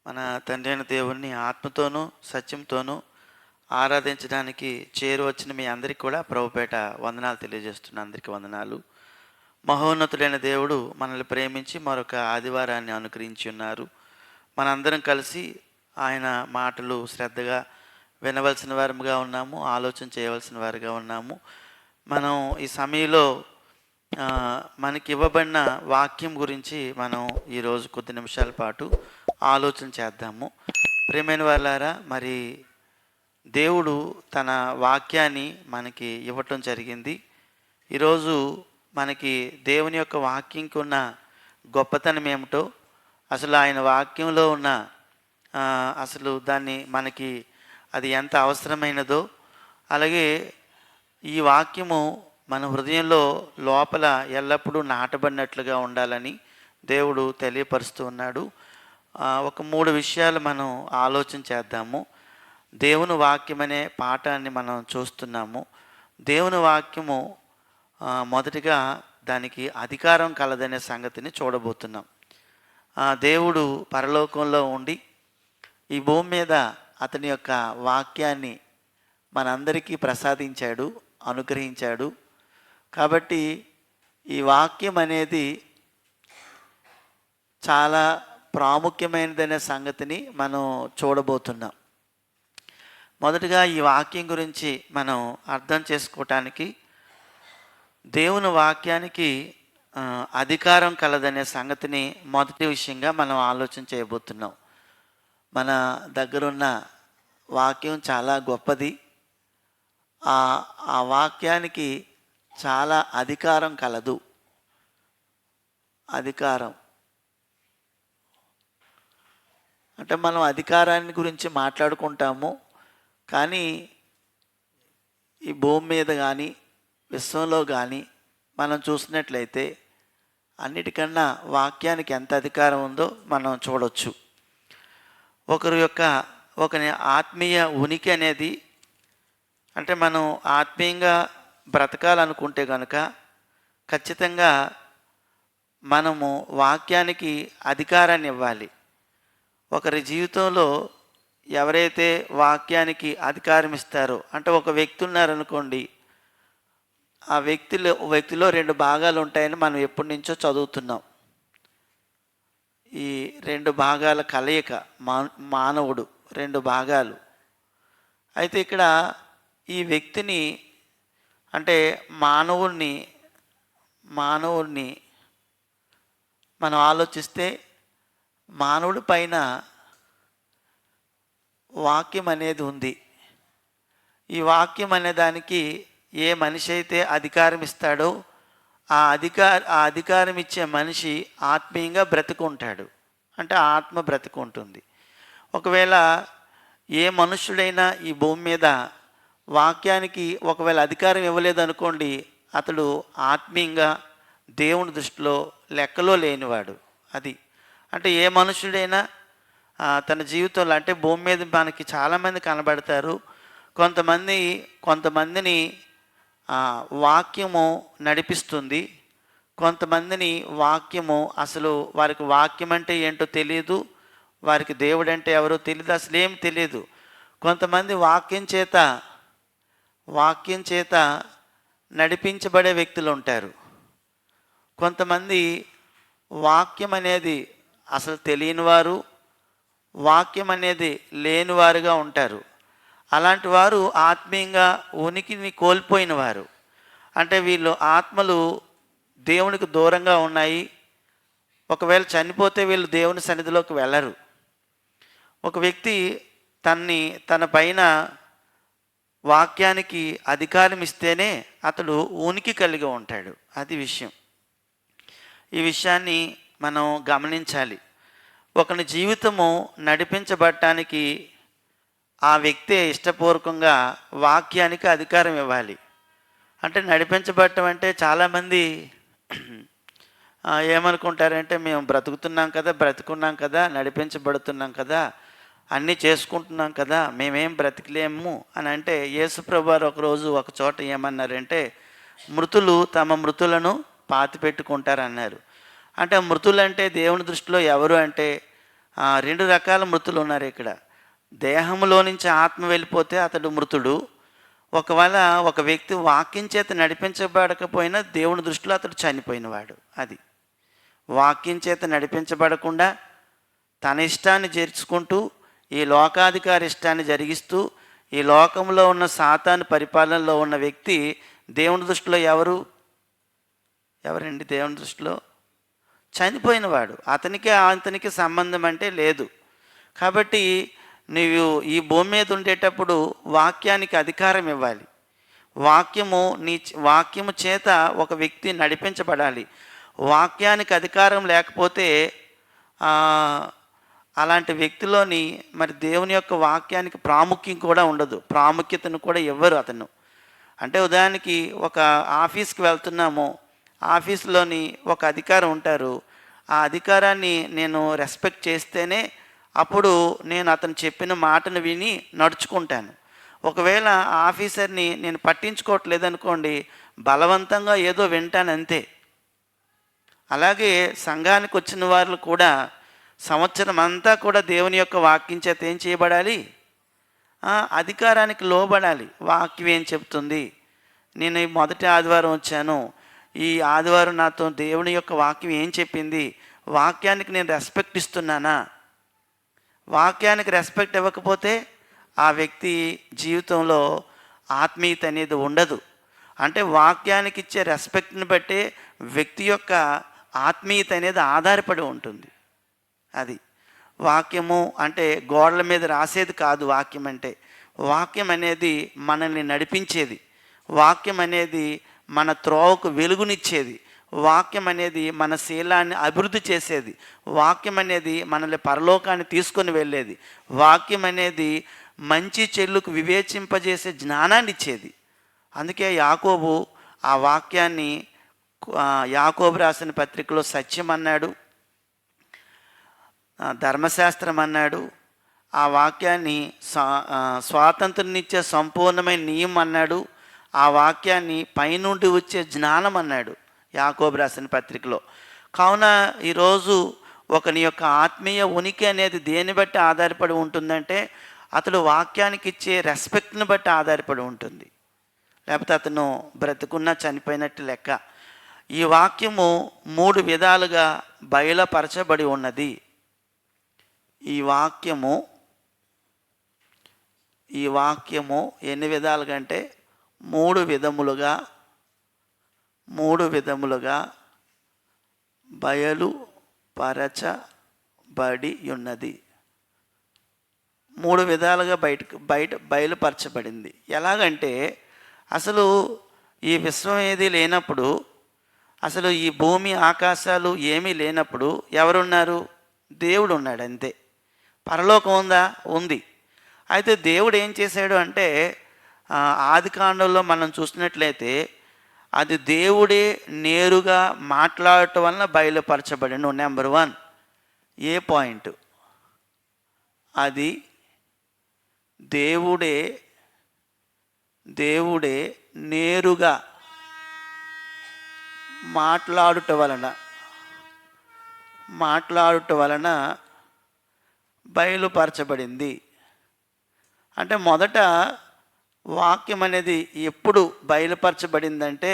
మన తండ్రి అయిన దేవుణ్ణి ఆత్మతోనూ సత్యంతోనూ ఆరాధించడానికి చేరువచ్చిన మీ అందరికీ కూడా ప్రభుపేట వందనాలు తెలియజేస్తున్న అందరికీ వందనాలు. మహోన్నతుడైన దేవుడు మనల్ని ప్రేమించి మరొక ఆదివారాన్ని అనుగ్రహించి ఉన్నారు. మనందరం కలిసి ఆయన మాటలు శ్రద్ధగా వినవలసిన వారముగా ఉన్నాము, ఆలోచన చేయవలసిన వారిగా ఉన్నాము. మనం ఈ సమయంలో మనకి ఇవ్వబడిన వాక్యం గురించి మనం ఈరోజు కొద్ది నిమిషాల పాటు ఆలోచన చేద్దాము. ప్రియమైన వాళ్ళారా, మరి దేవుడు తన వాక్యాన్ని మనకి ఇవ్వటం జరిగింది. ఈరోజు మనకి దేవుని యొక్క వాక్యంకి ఉన్న గొప్పతనం ఏమిటో, అసలు ఆయన వాక్యంలో ఉన్న అసలు దాన్ని మనకి అది ఎంత అవసరమైనదో, అలాగే ఈ వాక్యము మన హృదయంలో లోపల ఎల్లప్పుడూ నాటబడినట్లుగా ఉండాలని దేవుడు తెలియపరుస్తూ ఉన్నాడు. ఒక 3 విషయాలు మనం ఆలోచన చేద్దాము. దేవుని వాక్యం అనే పాఠాన్ని మనం చూస్తున్నాము. దేవుని వాక్యము మొదటిగా దానికి అధికారం కలదనే సంగతిని చూడబోతున్నాం. దేవుడు పరలోకంలో ఉండి ఈ భూమి మీద అతని యొక్క వాక్యాన్ని మనందరికీ ప్రసాదించాడు, అనుగ్రహించాడు. కాబట్టి ఈ వాక్యం అనేది చాలా ప్రాముఖ్యమైనదనే సంగతిని మనం చూడబోతున్నాం. మొదటగా ఈ వాక్యం గురించి మనం అర్థం చేసుకోవటానికి దేవుని వాక్యానికి అధికారం కలదనే సంగతిని మొదటి విషయంగా మనం ఆలోచన చేయబోతున్నాం. మన దగ్గరున్న వాక్యం చాలా గొప్పది. ఆ వాక్యానికి చాలా అధికారం కలదు. అధికారం అంటే మనం అధికారాన్ని గురించి మాట్లాడుకుంటాము, కానీ ఈ భూమి మీద కానీ విశ్వంలో కానీ మనం చూసినట్లయితే అన్నిటికన్నా వాక్యానికి ఎంత అధికారం ఉందో మనం చూడవచ్చు. ఒకరి ఆత్మీయ ఉనికి అనేది, అంటే మనం ఆత్మీయంగా బ్రతకాలనుకుంటే కనుక ఖచ్చితంగా మనము వాక్యానికి అధికారాన్ని ఇవ్వాలి. ఒకరి జీవితంలో ఎవరైతే వాక్యానికి అధికారం ఇస్తారో, అంటే ఒక వ్యక్తి ఉన్నారనుకోండి, ఆ వ్యక్తిలో 2 భాగాలు ఉంటాయని మనం ఎప్పటి నుంచో చదువుతున్నాం. ఈ 2 భాగాల కలయిక మానవుడు, 2 భాగాలు. అయితే ఇక్కడ ఈ వ్యక్తిని, అంటే మానవుణ్ణి మనం ఆలోచిస్తే మానవుడి పైన వాక్యం అనేది ఉంది. ఈ వాక్యం అనే దానికి ఏ మనిషి అయితే అధికారం ఇస్తాడో ఆ అధికారం ఇచ్చే మనిషి ఆత్మీయంగా బ్రతుకుంటాడు, అంటే ఆత్మ బ్రతుకుంటుంది. ఒకవేళ ఏ మనుష్యుడైనా ఈ భూమి మీద వాక్యానికి ఒకవేళ అధికారం ఇవ్వలేదనుకోండి, అతడు ఆత్మీయంగా దేవుని దృష్టిలో లెక్కలో లేనివాడు. అది అంటే ఏ మనుష్యుడైనా తన జీవితంలో, అంటే భూమి మీద మనకి చాలామంది కనబడతారు. కొంతమందిని వాక్యము నడిపిస్తుంది, కొంతమందిని వాక్యము అసలు వారికి వాక్యం అంటే ఏంటో తెలియదు, వారికి దేవుడు అంటే ఎవరో తెలియదు, అసలు ఏం తెలియదు. కొంతమంది వాక్యం చేత నడిపించబడే వ్యక్తులు ఉంటారు. కొంతమంది వాక్యం అనేది అసలు తెలియని వారు, వాక్యం అనేది లేనివారుగా ఉంటారు. అలాంటి వారు ఆత్మీయంగా ఉనికిని కోల్పోయిన వారు. అంటే వీళ్ళు ఆత్మలు దేవునికి దూరంగా ఉన్నాయి. ఒకవేళ చనిపోతే వీళ్ళు దేవుని సన్నిధిలోకి వెళ్ళరు. ఒక వ్యక్తి తన పైన వాక్యానికి అధికారం ఇస్తేనే అతడు ఉనికి కలిగి ఉంటాడు. అది విషయం. ఈ విషయాన్ని మనం గమనించాలి. ఒకని జీవితము నడిపించబడటానికి ఆ వ్యక్తే ఇష్టపూర్వకంగా వాక్యానికి అధికారం ఇవ్వాలి. అంటే నడిపించబడటం అంటే చాలామంది ఏమనుకుంటారంటే, మేము బ్రతుకున్నాం కదా, నడిపించబడుతున్నాం కదా, అన్నీ చేసుకుంటున్నాం కదా, మేమేం బ్రతికలేము అని అంటే, యేసుప్రభు వారు ఒకరోజు ఒక చోట ఏమన్నారంటే, మృతులు తమ మృతులను పాతిపెట్టుకుంటారన్నారు. అంటే మృతులంటే దేవుని దృష్టిలో ఎవరు అంటే రెండు రకాల మృతులు ఉన్నారు ఇక్కడ. దేహంలో నుంచి ఆత్మ వెళ్ళిపోతే అతడు మృతుడు. ఒకవేళ ఒక వ్యక్తి వాక్యం చేత నడిపించబడకపోయినా దేవుని దృష్టిలో అతడు చనిపోయినవాడు. అది వాక్యం చేత నడిపించబడకుండా తన ఇష్టాన్ని చేర్చుకుంటూ ఈ లోకాధికారి ఇష్టాన్ని జరిగిస్తూ ఈ లోకంలో ఉన్న సాతాను పరిపాలనలో ఉన్న వ్యక్తి దేవుని దృష్టిలో ఎవరండి? దేవుని దృష్టిలో చనిపోయినవాడు. అతనికి సంబంధం అంటే లేదు. కాబట్టి నీవు ఈ భూమి మీద ఉండేటప్పుడు వాక్యానికి అధికారం ఇవ్వాలి. వాక్యము చేత ఒక వ్యక్తి నడిపించబడాలి. వాక్యానికి అధికారం లేకపోతే అలాంటి వ్యక్తిలోని మరి దేవుని యొక్క వాక్యానికి ప్రాముఖ్యం కూడా ఉండదు, ప్రాముఖ్యతను కూడా ఇవ్వరు అతను. అంటే ఉదాహరణకి ఒక ఆఫీస్కి వెళ్తున్నాము, ఆఫీస్లోని ఒక అధికారం ఉంటారు. ఆ అధికారాన్ని నేను రెస్పెక్ట్ చేస్తేనే అప్పుడు నేను అతను చెప్పిన మాటను విని నడుచుకుంటాను. ఒకవేళ ఆ ఆఫీసర్ని నేను పట్టించుకోవట్లేదనుకోండి, బలవంతంగా ఏదో వింటాను అంతే. అలాగే సంఘానికి వచ్చిన వారు కూడా సంవత్సరం అంతా కూడా దేవుని యొక్క వాక్యం చేత ఏం చేయబడాలి? అధికారానికి లోబడాలి. వాక్యం ఏం చెప్తుంది? నేను ఈ మొదటి ఆదివారం వచ్చాను, ఈ ఆదివారం నాతో దేవుని యొక్క వాక్యం ఏం చెప్పింది? వాక్యానికి నేను రెస్పెక్ట్ ఇస్తున్నానా? వాక్యానికి రెస్పెక్ట్ ఇవ్వకపోతే ఆ వ్యక్తి జీవితంలో ఆత్మీయత అనేది ఉండదు. అంటే వాక్యానికి ఇచ్చే రెస్పెక్ట్ని బట్టే వ్యక్తి యొక్క ఆత్మీయత అనేది ఆధారపడి ఉంటుంది. అది వాక్యము అంటే గోడల మీద రాసేది కాదు. వాక్యం అనేది మనల్ని నడిపించేది. వాక్యం అనేది మన త్రోవకు వెలుగునిచ్చేది. వాక్యం అనేది మన శీలాన్ని అభివృద్ధి చేసేది. వాక్యం అనేది మనల్ని పరలోకాన్ని తీసుకొని వెళ్ళేది. వాక్యం అనేది మంచి చెల్లుకు వివేచింపజేసే జ్ఞానాన్ని ఇచ్చేది. అందుకే యాకోబు ఆ వాక్యాన్ని యాకోబు రాసిన పత్రికలో సత్యం అన్నాడు, ధర్మశాస్త్రం అన్నాడు. ఆ వాక్యాన్ని స్వాతంత్రనిచ్చే సంపూర్ణమైన నియమం అన్నాడు. ఆ వాక్యాన్ని పైనుండి వచ్చే జ్ఞానం అన్నాడు యాకోబు రాసిన పత్రికలో. కావున ఈరోజు ఒకని యొక్క ఆత్మీయ ఉనికి అనేది దేన్ని బట్టి ఆధారపడి ఉంటుందంటే అతడు వాక్యానికి ఇచ్చే రెస్పెక్ట్ని బట్టి ఆధారపడి ఉంటుంది. లేకపోతే అతను బ్రతుకున్నా చనిపోయినట్టు లెక్క. ఈ వాక్యము 3 విధాలుగా బయలుపరచబడి ఉన్నది. ఈ వాక్యము ఎన్ని విధాలుగా అంటే 3 విధములుగా బయలుపరచబడి ఉన్నది. 3 విధాలుగా బయలుపరచబడింది. ఎలాగంటే అసలు ఈ విశ్వం ఏది లేనప్పుడు, అసలు ఈ భూమి ఆకాశాలు ఏమీ లేనప్పుడు ఎవరున్నారు? దేవుడు ఉన్నాడు అంతే. పరలోకం ఉందా? ఉంది. అయితే దేవుడు ఏం చేశాడు అంటే ఆదికాండంలో మనం చూసినట్లయితే అది దేవుడే నేరుగా మాట్లాడటం వలన బయలుపరచబడిన నెంబర్ 1 ఏ పాయింట్ అది దేవుడే నేరుగా మాట్లాడుట వలన బయలుపరచబడింది. అంటే మొదట వాక్యం అనేది ఎప్పుడు బయలుపరచబడిందంటే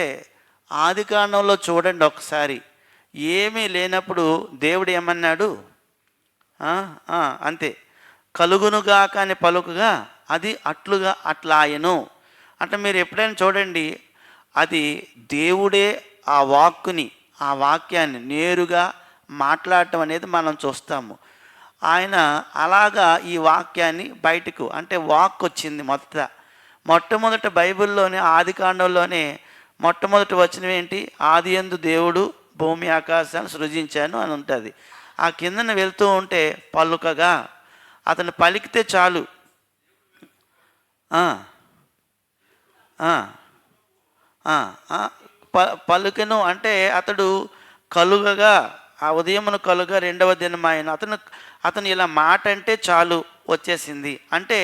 ఆదికాండంలో చూడండి ఒకసారి. ఏమీ లేనప్పుడు దేవుడు ఏమన్నాడు? అంతే, కలుగునుగాక అని పలుకుగా అది అట్లాయను. అంటే మీరు ఎప్పుడైనా చూడండి, అది దేవుడే ఆ వాక్యాన్ని నేరుగా మాట్లాడటం అనేది మనం చూస్తాము. ఆయన అలాగా ఈ వాక్యాన్ని బయటకు అంటే వాక్ వచ్చింది. మొట్టమొదట బైబిల్లోనే ఆదికాండంలోనే మొట్టమొదటి వచనం ఏంటి? ఆదియందు దేవుడు భూమి ఆకాశాన్ని సృజించాను అని ఉంటుంది. ఆ కిందన వెళ్తూ ఉంటే పలుకగా, అతను పలికితే చాలు. పలుకెను అంటే అతడు కలుగగా, ఆ ఉదయమును కలుగా రెండవ దినం ఆయన అతను ఇలా మాట అంటే చాలు వచ్చేసింది. అంటే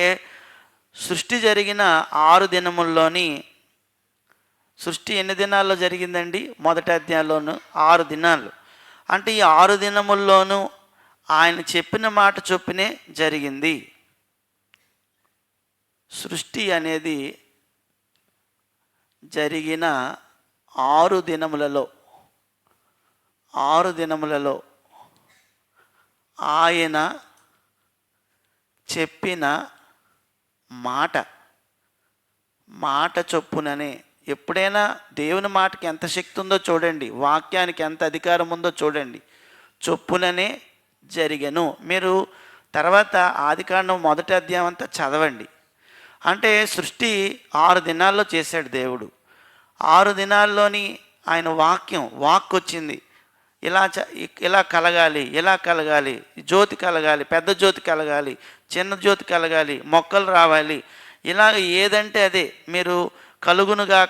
సృష్టి జరిగిన 6 దినముల్లోని, సృష్టి ఎన్ని దినాల్లో జరిగిందండి? మొదటి అధ్యాయంలోను 6 దినాలు. అంటే ఈ 6 దినముల్లోనూ ఆయన చెప్పిన మాట చొప్పునే జరిగింది. సృష్టి అనేది జరిగిన 6 దినములలో ఆయన చెప్పిన మాట చొప్పుననే. ఎప్పుడైనా దేవుని మాటకి ఎంత శక్తి ఉందో చూడండి, వాక్యానికి ఎంత అధికారం ఉందో చూడండి. చొప్పుననే జరిగెను. మీరు తర్వాత ఆదికాండం 1వ అధ్యాయం అంతా చదవండి. అంటే సృష్టి 6 దినాల్లో చేశాడు దేవుడు. 6 దినాల్లోని ఆయన వాక్ వచ్చింది. ఇలా కలగాలి, జ్యోతి కలగాలి, పెద్ద జ్యోతి కలగాలి, చిన్న జ్యోతి కలగాలి, మొక్కలు రావాలి, ఇలాగ ఏదంటే అదే. మీరు కలుగుగా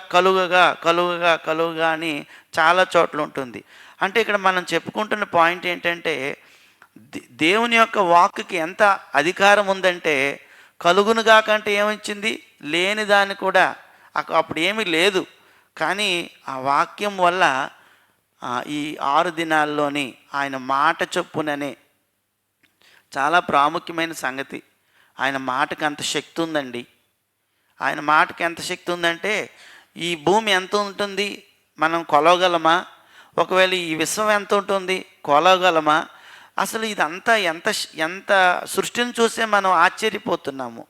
అని చాలా చోట్ల ఉంటుంది. అంటే ఇక్కడ మనం చెప్పుకుంటున్న పాయింట్ ఏంటంటే, దేవుని యొక్క వాక్కి ఎంత అధికారం ఉందంటే, కలుగునుగా కంటే ఏమిచ్చింది, లేని దాన్ని కూడా, అప్పుడు ఏమీ లేదు, కానీ ఆ వాక్యం వల్ల ఈ 6 దినాల్లోని ఆయన మాట చొప్పుననే. చాలా ప్రాముఖ్యమైన సంగతి. ఆయన మాటకు అంత శక్తి ఉందండి. ఆయన మాటకి ఎంత శక్తి ఉందంటే, ఈ భూమి ఎంత ఉంటుంది మనం కొలవగలమా? ఒకవేళ ఈ విశ్వం ఎంత ఉంటుంది కొలవగలమా? అసలు ఇదంతా ఎంత సృష్టిని చూసే మనం ఆశ్చర్యపోతున్నాము.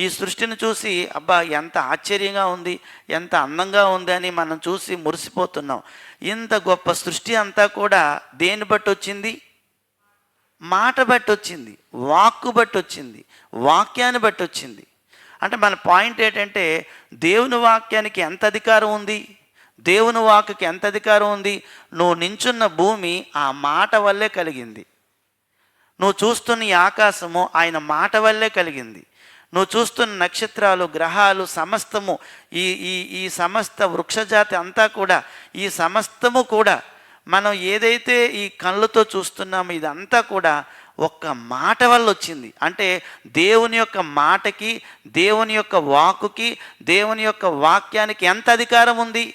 ఈ సృష్టిని చూసి అబ్బా ఎంత ఆశ్చర్యంగా ఉంది, ఎంత అందంగా ఉంది అని మనం చూసి మురిసిపోతున్నాం. ఇంత గొప్ప సృష్టి అంతా కూడా దేన్ని బట్టి వచ్చింది? మాట బట్టి వచ్చింది, వాక్కు బట్టి వచ్చింది, వాక్యాన్ని బట్టి వచ్చింది. అంటే మన పాయింట్ ఏంటంటే, దేవుని వాక్యానికి ఎంత అధికారం ఉంది, దేవుని వాక్కి ఎంత అధికారం ఉంది. నువ్వు నించున్న భూమి ఆ మాట వల్లే కలిగింది. నువ్వు చూస్తున్న ఈ ఆకాశము ఆయన మాట వల్లే కలిగింది. నువ్వు చూస్తున్న నక్షత్రాలు, గ్రహాలు, సమస్తము, ఈ సమస్త వృక్షజాతి అంతా కూడా, ఈ సమస్తము కూడా మనం ఏదైతే ఈ కళ్ళతో చూస్తున్నామో ఇదంతా కూడా ఒక్క మాట వల్ల వచ్చింది. అంటే దేవుని యొక్క మాటకి, దేవుని యొక్క వాక్కుకి, దేవుని యొక్క వాక్యానికి ఎంత అధికారం ఉంది,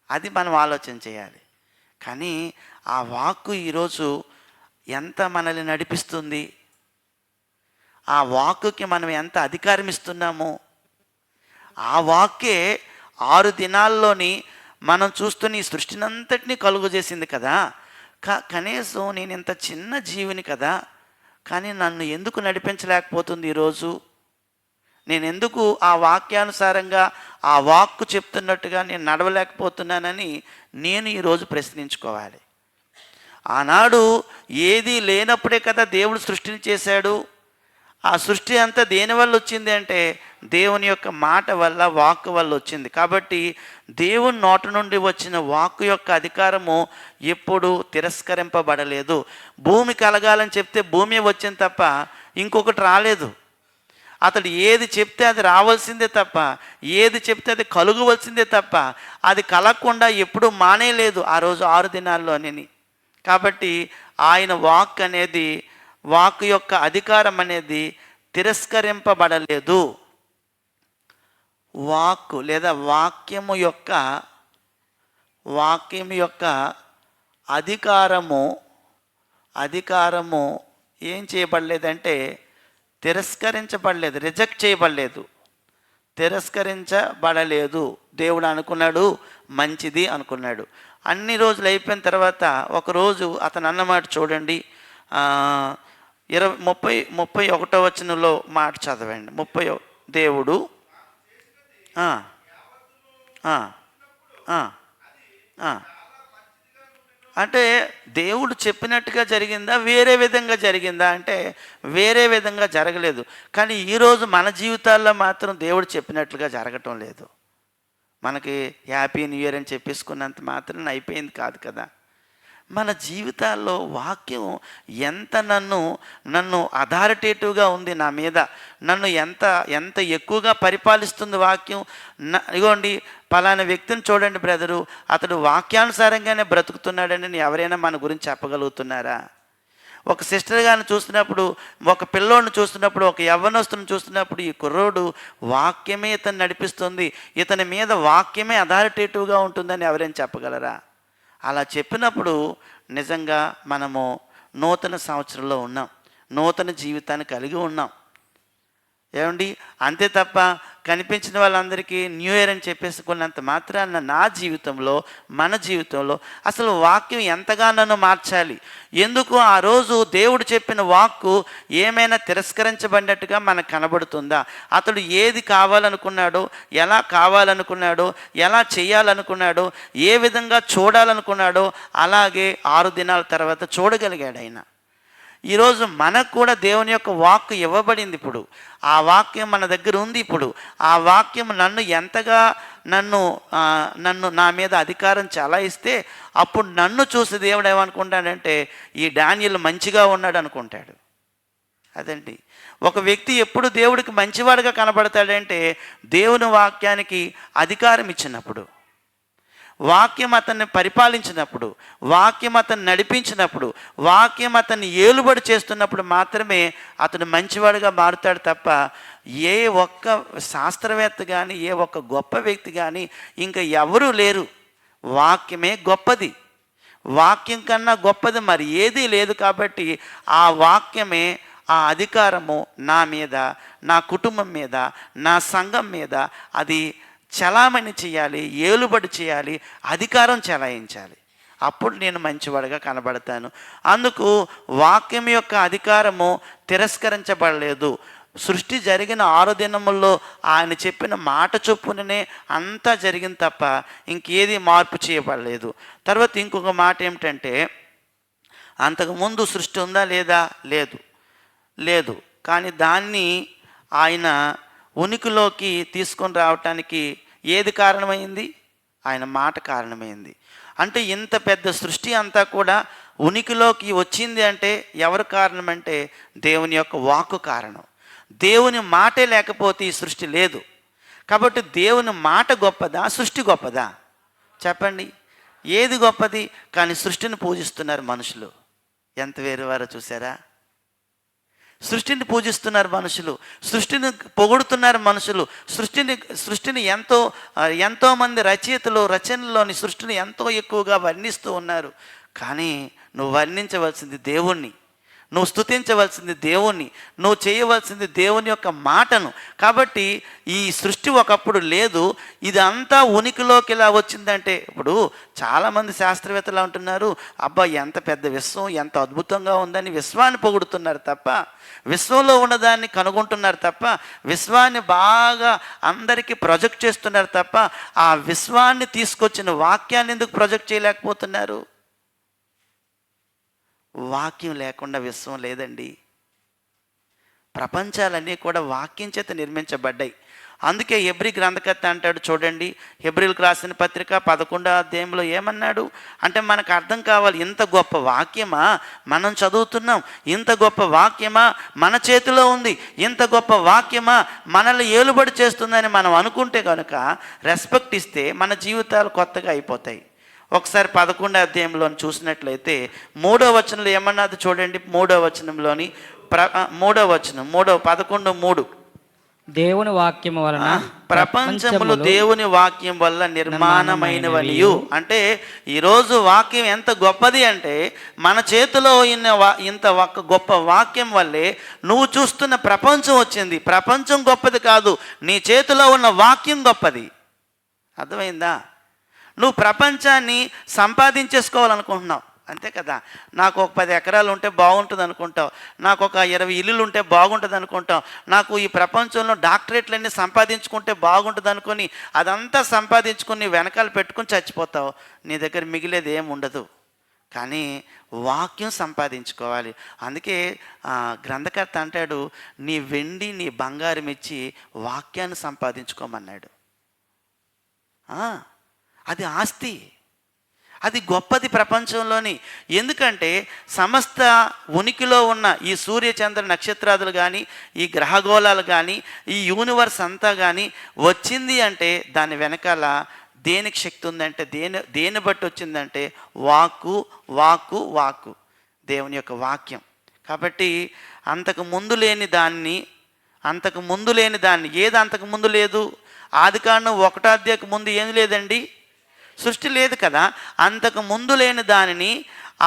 అది మనం ఆలోచన చేయాలి. కానీ ఆ వాక్కు ఈరోజు ఎంత మనల్ని నడిపిస్తుంది, ఆ వాక్కుకి మనం ఎంత అధికారం ఇస్తున్నాము. ఆ వాక్కే 6 దినాల్లోని మనం చూస్తున్న ఈ సృష్టినంతటినీ కలుగు చేసింది కదా. కనీసం నేను ఇంత చిన్న జీవిని కదా, కానీ నన్ను ఎందుకు నడిపించలేకపోతుంది ఈరోజు? నేను ఎందుకు ఆ వాక్యానుసారంగా ఆ వాక్కు చెప్తున్నట్టుగా నేను నడవలేకపోతున్నానని నేను ఈరోజు ప్రశ్నించుకోవాలి. ఆనాడు ఏది లేనప్పుడే కదా దేవుడు సృష్టిని చేశాడు. ఆ సృష్టి అంతా దేనివల్ల వచ్చింది అంటే దేవుని యొక్క మాట వల్ల, వాక్కు వల్ల వచ్చింది. కాబట్టి దేవుని నోట నుండి వచ్చిన వాక్కు యొక్క అధికారము ఎప్పుడు తిరస్కరింపబడలేదు. భూమి కలగాలని చెప్తే భూమి వచ్చింది తప్ప ఇంకొకటి రాలేదు. అతడు ఏది చెప్తే అది రావాల్సిందే తప్ప, ఏది చెప్తే అది కలుగవలసిందే తప్ప అది కలగకుండా ఎప్పుడూ మానేలేదు ఆ రోజు 6 దినాల్లోని. కాబట్టి ఆయన వాక్కు యొక్క అధికారం అనేది తిరస్కరింపబడలేదు. వాక్కు లేదా వాక్యము యొక్క అధికారము ఏం చేయబడలేదంటే తిరస్కరించబడలేదు, రిజెక్ట్ చేయబడలేదు, తిరస్కరించబడలేదు. దేవుడు అనుకున్నాడు, మంచిది అనుకున్నాడు. అన్ని రోజులు అయిపోయిన తర్వాత ఒకరోజు అతను అన్నమాట చూడండి, 31వ వచనంలో మాట చదవండి. దేవుడు అంటే దేవుడు చెప్పినట్టుగా జరిగిందా, వేరే విధంగా జరిగిందా అంటే వేరే విధంగా జరగలేదు. కానీ ఈరోజు మన జీవితాల్లో మాత్రం దేవుడు చెప్పినట్లుగా జరగటం లేదు. మనకి హ్యాపీ న్యూ ఇయర్ అని చెప్పేసుకున్నంత మాత్రం అయిపోయింది కాదు కదా. మన జీవితాల్లో వాక్యం ఎంత నన్ను అథారిటేటివ్గా ఉంది నా మీద, నన్ను ఎంత ఎక్కువగా పరిపాలిస్తుంది వాక్యం. ఇగోండి పలానా వ్యక్తిని చూడండి బ్రదరు, అతడు వాక్యానుసారంగానే బ్రతుకుతున్నాడని ఎవరైనా మన గురించి చెప్పగలుగుతున్నారా? ఒక సిస్టర్ గారిని చూస్తున్నప్పుడు, ఒక పిల్లోడిని చూస్తున్నప్పుడు, ఒక యవ్వనస్తుని చూస్తున్నప్పుడు ఈ కుర్రోడు వాక్యమే ఇతను నడిపిస్తుంది, ఇతని మీద వాక్యమే అథారిటేటివ్గా ఉంటుందని ఎవరైనా చెప్పగలరా? అలా చెప్పినప్పుడు నిజంగా మనము నూతన సంవత్సరంలో ఉన్నాం, నూతన జీవితాన్ని కలిగి ఉన్నాం. ఏమండి, అంతే తప్ప కనిపించిన వాళ్ళందరికీ న్యూ ఇయర్ అని చెప్పేసుకున్నంత మాత్రాన నా జీవితంలో, మన జీవితంలో అసలు వాక్యం ఎంతగా నన్ను మార్చాలి? ఎందుకు ఆ రోజు దేవుడు చెప్పిన వాక్కు ఏమైనా తిరస్కరించబడినట్టుగా మనకు కనబడుతుందా? అతడు ఏది కావాలనుకున్నాడో, ఎలా కావాలనుకున్నాడో, ఎలా చేయాలనుకున్నాడో, ఏ విధంగా చూడాలనుకున్నాడో అలాగే 6 దినాల తర్వాత చూడగలిగాడు ఆయన. ఈరోజు మనకు కూడా దేవుని యొక్క వాక్కు ఇవ్వబడింది. ఇప్పుడు ఆ వాక్యం మన దగ్గర ఉంది. ఇప్పుడు ఆ వాక్యం నన్ను ఎంతగా నన్ను నా మీద అధికారం చలాయిస్తే అప్పుడు నన్ను చూసి దేవుడు ఏమనుకుంటాడంటే ఈ డానియేలు మంచిగా ఉన్నాడు అనుకుంటాడు. అదండి, ఒక వ్యక్తి ఎప్పుడు దేవుడికి మంచివాడుగా కనబడతాడంటే దేవుని వాక్యానికి అధికారం ఇచ్చినప్పుడు, వాక్యం అతన్ని పరిపాలించినప్పుడు, వాక్యం అతన్ని నడిపించినప్పుడు, వాక్యం అతన్ని ఏలుబడి చేస్తున్నప్పుడు మాత్రమే అతను మంచివాడుగా మారుతాడు తప్ప ఏ ఒక్క శాస్త్రవేత్త కానీ, ఏ ఒక్క గొప్ప వ్యక్తి కానీ ఇంకా ఎవరూ లేరు. వాక్యమే గొప్పది. వాక్యం కన్నా గొప్పది మరి ఏదీ లేదు. కాబట్టి ఆ వాక్యమే, ఆ అధికారము నా మీద, నా కుటుంబం మీద, నా సంఘం మీద అది చలామణి చేయాలి, ఏలుబడి చేయాలి, అధికారం చలాయించాలి. అప్పుడు నేను మంచివాడిగా కనబడతాను. అందుకు వాక్యం యొక్క అధికారము తిరస్కరించబడలేదు. సృష్టి జరిగిన 6 దినముల్లో ఆయన చెప్పిన మాట చొప్పుననే అంతా జరిగింది తప్ప ఇంకేది మార్పు చేయబడలేదు. తర్వాత ఇంకొక మాట ఏమిటంటే, అంతకుముందు సృష్టి ఉందా లేదా? లేదు. కానీ దాన్ని ఆయన ఉనికిలోకి తీసుకొని రావటానికి ఏది కారణమైంది? ఆయన మాట కారణమైంది. అంటే ఇంత పెద్ద సృష్టి అంతా కూడా ఉనికిలోకి వచ్చింది అంటే ఎవరు కారణం అంటే దేవుని యొక్క వాక్కు కారణం. దేవుని మాటే లేకపోతే ఈ సృష్టి లేదు. కాబట్టి దేవుని మాట గొప్పదా, సృష్టి గొప్పదా? చెప్పండి, ఏది గొప్పది? కానీ సృష్టిని పూజిస్తున్నారు మనుషులు. ఎంత వేరువారో చూసారా? సృష్టిని పూజిస్తున్నారు మనుషులు, సృష్టిని పొగుడుతున్నారు మనుషులు. సృష్టిని ఎంతోమంది రచనలోని సృష్టిని ఎంతో ఎక్కువగా వర్ణిస్తూ ఉన్నారు. కానీ నువ్వు వర్ణించవలసింది దేవుణ్ణి, నువ్వు స్తుతించవలసింది దేవుణ్ణి, నువ్వు చేయవలసింది దేవుని యొక్క మాటను. కాబట్టి ఈ సృష్టి ఒకప్పుడు లేదు, ఇదంతా ఉనికిలోకి ఇలా వచ్చిందంటే, ఇప్పుడు చాలామంది శాస్త్రవేత్తలు అంటున్నారు, అబ్బా ఎంత పెద్ద విశ్వం, ఎంత అద్భుతంగా ఉందని విశ్వాన్ని పొగుడుతున్నారు తప్ప, విశ్వంలో ఉన్నదాన్ని కనుగొంటున్నారు తప్ప, విశ్వాన్ని బాగా అందరికీ ప్రొజెక్ట్ చేస్తున్నారు తప్ప ఆ విశ్వాన్ని తీసుకొచ్చిన వాక్యాన్ని ఎందుకు ప్రొజెక్ట్ చేయలేకపోతున్నారు? వాక్యం లేకుండా విశ్వం లేదండి. ప్రపంచాలన్నీ కూడా వాక్యం చేత నిర్మించబడ్డాయి. అందుకే హెబ్రీ గ్రంథకర్త అంటాడు చూడండి, హెబ్రీలకు రాసిన పత్రిక 11వ అధ్యాయంలో ఏమన్నాడు అంటే, మనకు అర్థం కావాలి, ఇంత గొప్ప వాక్యమా మనం చదువుతున్నాం, ఇంత గొప్ప వాక్యమా మన చేతిలో ఉంది, ఇంత గొప్ప వాక్యమా మనల్ని ఏలుబడి చేస్తుందని మనం అనుకుంటే కనుక రెస్పెక్ట్ ఇస్తే మన జీవితాలు కొత్తగా అయిపోతాయి. ఒకసారి 11వ అధ్యాయంలో చూసినట్లయితే 3వ వచనంలో ఏమన్నది చూడండి. 3వ వచనంలోని 3వ వచనం 11:3 దేవుని వాక్యము వలన ప్రపంచములు దేవుని వాక్యం వల్ల నిర్మాణమైనవనియు. అంటే ఈరోజు వాక్యం ఎంత గొప్పది అంటే, మన చేతిలో ఇంత గొప్ప వాక్యం వల్లే నువ్వు చూస్తున్న ప్రపంచం వచ్చింది. ప్రపంచం గొప్పది కాదు, నీ చేతిలో ఉన్న వాక్యం గొప్పది. అర్థమైందా? నువ్వు ప్రపంచాన్ని సంపాదించేసుకోవాలనుకుంటున్నావు, అంతే కదా. నాకు ఒక 10 ఎకరాలు ఉంటే బాగుంటుంది అనుకుంటావు, నాకు ఒక 20 ఇల్లులు ఉంటే బాగుంటుంది అనుకుంటావు, నాకు ఈ ప్రపంచంలో డాక్టరేట్లన్నీ సంపాదించుకుంటే బాగుంటుంది అనుకొని అదంతా సంపాదించుకుని వెనకాల పెట్టుకుని చచ్చిపోతావు. నీ దగ్గర మిగిలేది ఏమి ఉండదు. కానీ వాక్యం సంపాదించుకోవాలి. అందుకే గ్రంథకర్త అంటాడు, నీ వెండి నీ బంగారం ఇచ్చి వాక్యాన్ని సంపాదించుకోమన్నాడు. అది ఆస్తి, అది గొప్పది ప్రపంచంలోని. ఎందుకంటే సమస్త ఉనికిలో ఉన్న ఈ సూర్యచంద్ర నక్షత్రాదులు కానీ, ఈ గ్రహగోళాలు కానీ, ఈ యూనివర్స్ అంతా కానీ వచ్చింది అంటే దాని వెనకాల దేనికి శక్తి ఉందంటే, దేని బట్టి వచ్చిందంటే వాక్కు దేవుని యొక్క వాక్యం. కాబట్టి అంతకు ముందు లేని దాన్ని ఏది అంతకు ముందు లేదు? ఆదికాండం 1వ అధ్యాయం ముందు ఏమి లేదండి? సృష్టి లేదు కదా. అంతకు ముందు లేని దానిని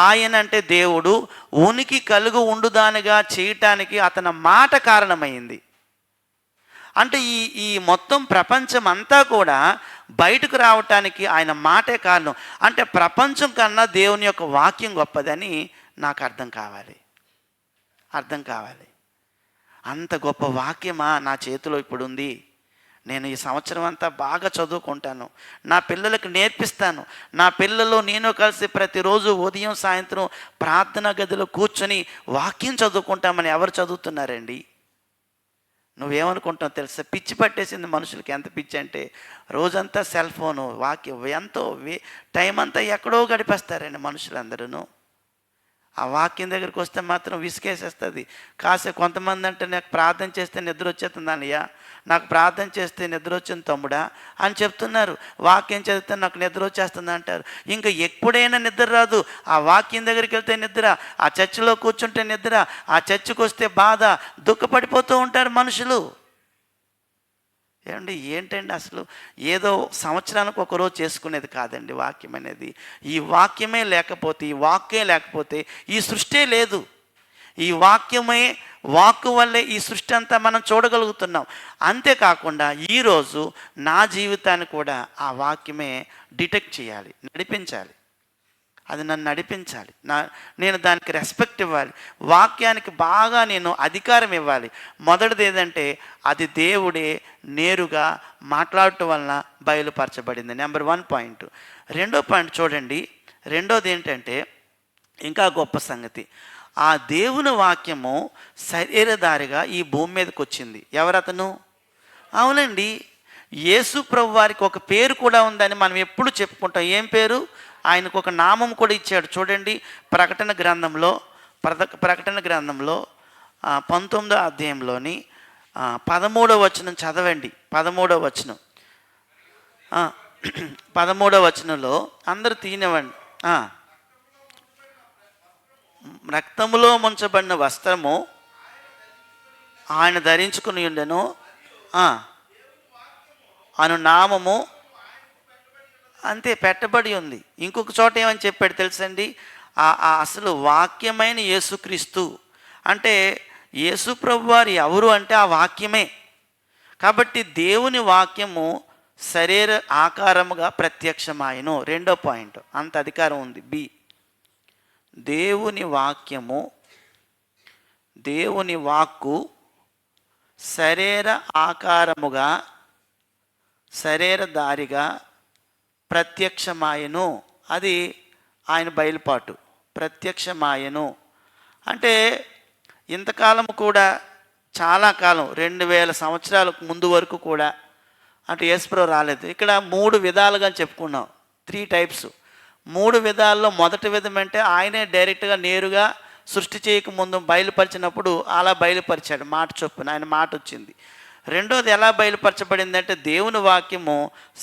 ఆయన అంటే దేవుడు ఉనికి కలుగు ఉండుదానిగా చేయటానికి అతని మాట కారణమైంది. అంటే ఈ ఈ మొత్తం ప్రపంచం అంతా కూడా బయటకు రావటానికి ఆయన మాటే కారణం. అంటే ప్రపంచం కన్నా దేవుని యొక్క వాక్యం గొప్పదని నాకు అర్థం కావాలి. అంత గొప్ప వాక్యమా నా చేతిలో ఇప్పుడు ఉంది. నేను ఈ సంవత్సరం అంతా బాగా చదువుకుంటాను, నా పిల్లలకు నేర్పిస్తాను. నా పిల్లలు నేను కలిసి ప్రతిరోజు ఉదయం సాయంత్రం ప్రార్థనా గదిలో కూర్చొని వాక్యం చదువుకుంటామని ఎవరు చదువుతున్నారండి? నువ్వేమనుకుంటావు తెలుసా? పిచ్చి పట్టేసింది మనుషులకి. ఎంత పిచ్చి అంటే రోజంతా సెల్ ఫోను, వాక్యం, ఎంతో టైం అంతా ఎక్కడో గడిపేస్తారండి మనుషులందరూ. ఆ వాక్యం దగ్గరికి వస్తే మాత్రం విసిగేసేస్తుంది. కాసేపు కొంతమంది అంటే నాకు ప్రార్థన చేస్తే నిద్ర వచ్చేస్తుంది అన్నయ్య, నాకు ప్రార్థన చేస్తే నిద్ర వచ్చింది తమ్ముడా అని చెప్తున్నారు. వాక్యం చదివితే నాకు నిద్ర వచ్చేస్తుంది అంటారు. ఇంకా ఎప్పుడైనా నిద్ర రాదు. ఆ వాక్యం దగ్గరికి వెళ్తే నిద్ర, ఆ చర్చిలో కూర్చుంటే నిద్ర, ఆ చర్చికి వస్తే బాధ, దుఃఖపడిపోతూ ఉంటారు మనుషులు. ఏంటండి అసలు ఏదో సంవత్సరానికి ఒకరోజు చేసుకునేది కాదండి వాక్యం అనేది. ఈ వాక్యమే లేకపోతే ఈ సృష్టి లేదు. ఈ వాక్కు వల్లే ఈ సృష్టి అంతా మనం చూడగలుగుతున్నాం. అంతేకాకుండా ఈరోజు నా జీవితాన్ని కూడా ఆ వాక్యమే డిటెక్ట్ చేయాలి, నడిపించాలి. అది నన్ను నడిపించాలి. నేను దానికి రెస్పెక్ట్ ఇవ్వాలి. వాక్యానికి బాగా నేను అధికారం ఇవ్వాలి. మొదటిది ఏదంటే అది దేవుడే నేరుగా మాట్లాడటం వలన బయలుపరచబడింది. Number 1 point. రెండో పాయింట్ చూడండి. రెండోది ఏంటంటే ఇంకా గొప్ప సంగతి. ఆ దేవుని వాక్యము శరీరధారిగా ఈ భూమి మీదకి వచ్చింది. ఎవరతను? అవునండి, యేసు ప్రభు వారికి ఒక పేరు కూడా ఉందని మనం ఎప్పుడు చెప్పుకుంటాం. ఏం పేరు? ఆయనకు ఒక నామం కూడా ఇచ్చాడు. చూడండి, ప్రకటన గ్రంథంలో 19వ అధ్యాయంలోని 13వ వచనం చదవండి. 13వ వచనం 13వ వచనంలో అందరూ తీయనివ్వండి. రక్తములో ముంచబడిన వస్త్రము ఆయన ధరించుకుని ఉండెను అను నామము అంతే పెట్టబడి ఉంది. ఇంకొక చోట ఏమని చెప్పాడు తెలుసండి? అసలు వాక్యమైన యేసుక్రీస్తు అంటే యేసు ప్రభు వారు ఎవరు అంటే ఆ వాక్యమే. కాబట్టి దేవుని వాక్యము శరీర ఆకారముగా ప్రత్యక్షమాయను. రెండో పాయింట్, అంత అధికారం ఉంది. దేవుని వాక్కు శరీర ఆకారముగా శరీరధారిగా ప్రత్యక్షమాయను. అది ఆయన బయలుపాటు. ప్రత్యక్షమాయను అంటే ఇంతకాలం కూడా చాలా కాలం 2000 సంవత్సరాల ముందు వరకు కూడా అంటే యేసుప్రభు రాలేదు. ఇక్కడ 3 విధాలుగా చెప్పుకున్నాం. 3 టైప్స్. 3 విధాల్లో మొదటి విధం అంటే ఆయనే డైరెక్ట్గా నేరుగా సృష్టి చేయకముందు బయలుపరిచినప్పుడు అలా బయలుపరిచాడు, మాట చొప్పున ఆయన మాట వచ్చింది. రెండోది ఎలా బయలుపరచబడిందంటే దేవుని వాక్యము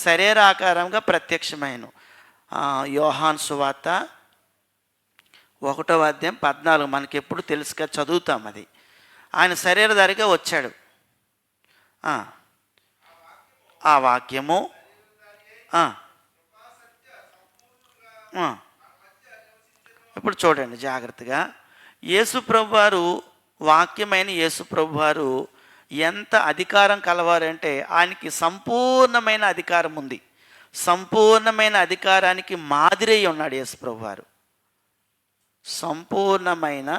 శరీరాకారంగా ప్రత్యక్షమైన. యోహాను సువార్త 1వ అధ్యాయం 14 మనకి ఎప్పుడు తెలుసుగా చదువుతాం. అది ఆయన శరీరధారిగా వచ్చాడు. ఆ వాక్యము ఇప్పుడు చూడండి జాగ్రత్తగా. యేసుప్రభు వారు వాక్యమైన యేసుప్రభు వారు ఎంత అధికారం కలవారంటే ఆయనకి సంపూర్ణమైన అధికారం ఉంది. సంపూర్ణమైన అధికారానికి మాదిరి ఉన్నాడు యేసుప్రభు వారు. సంపూర్ణమైన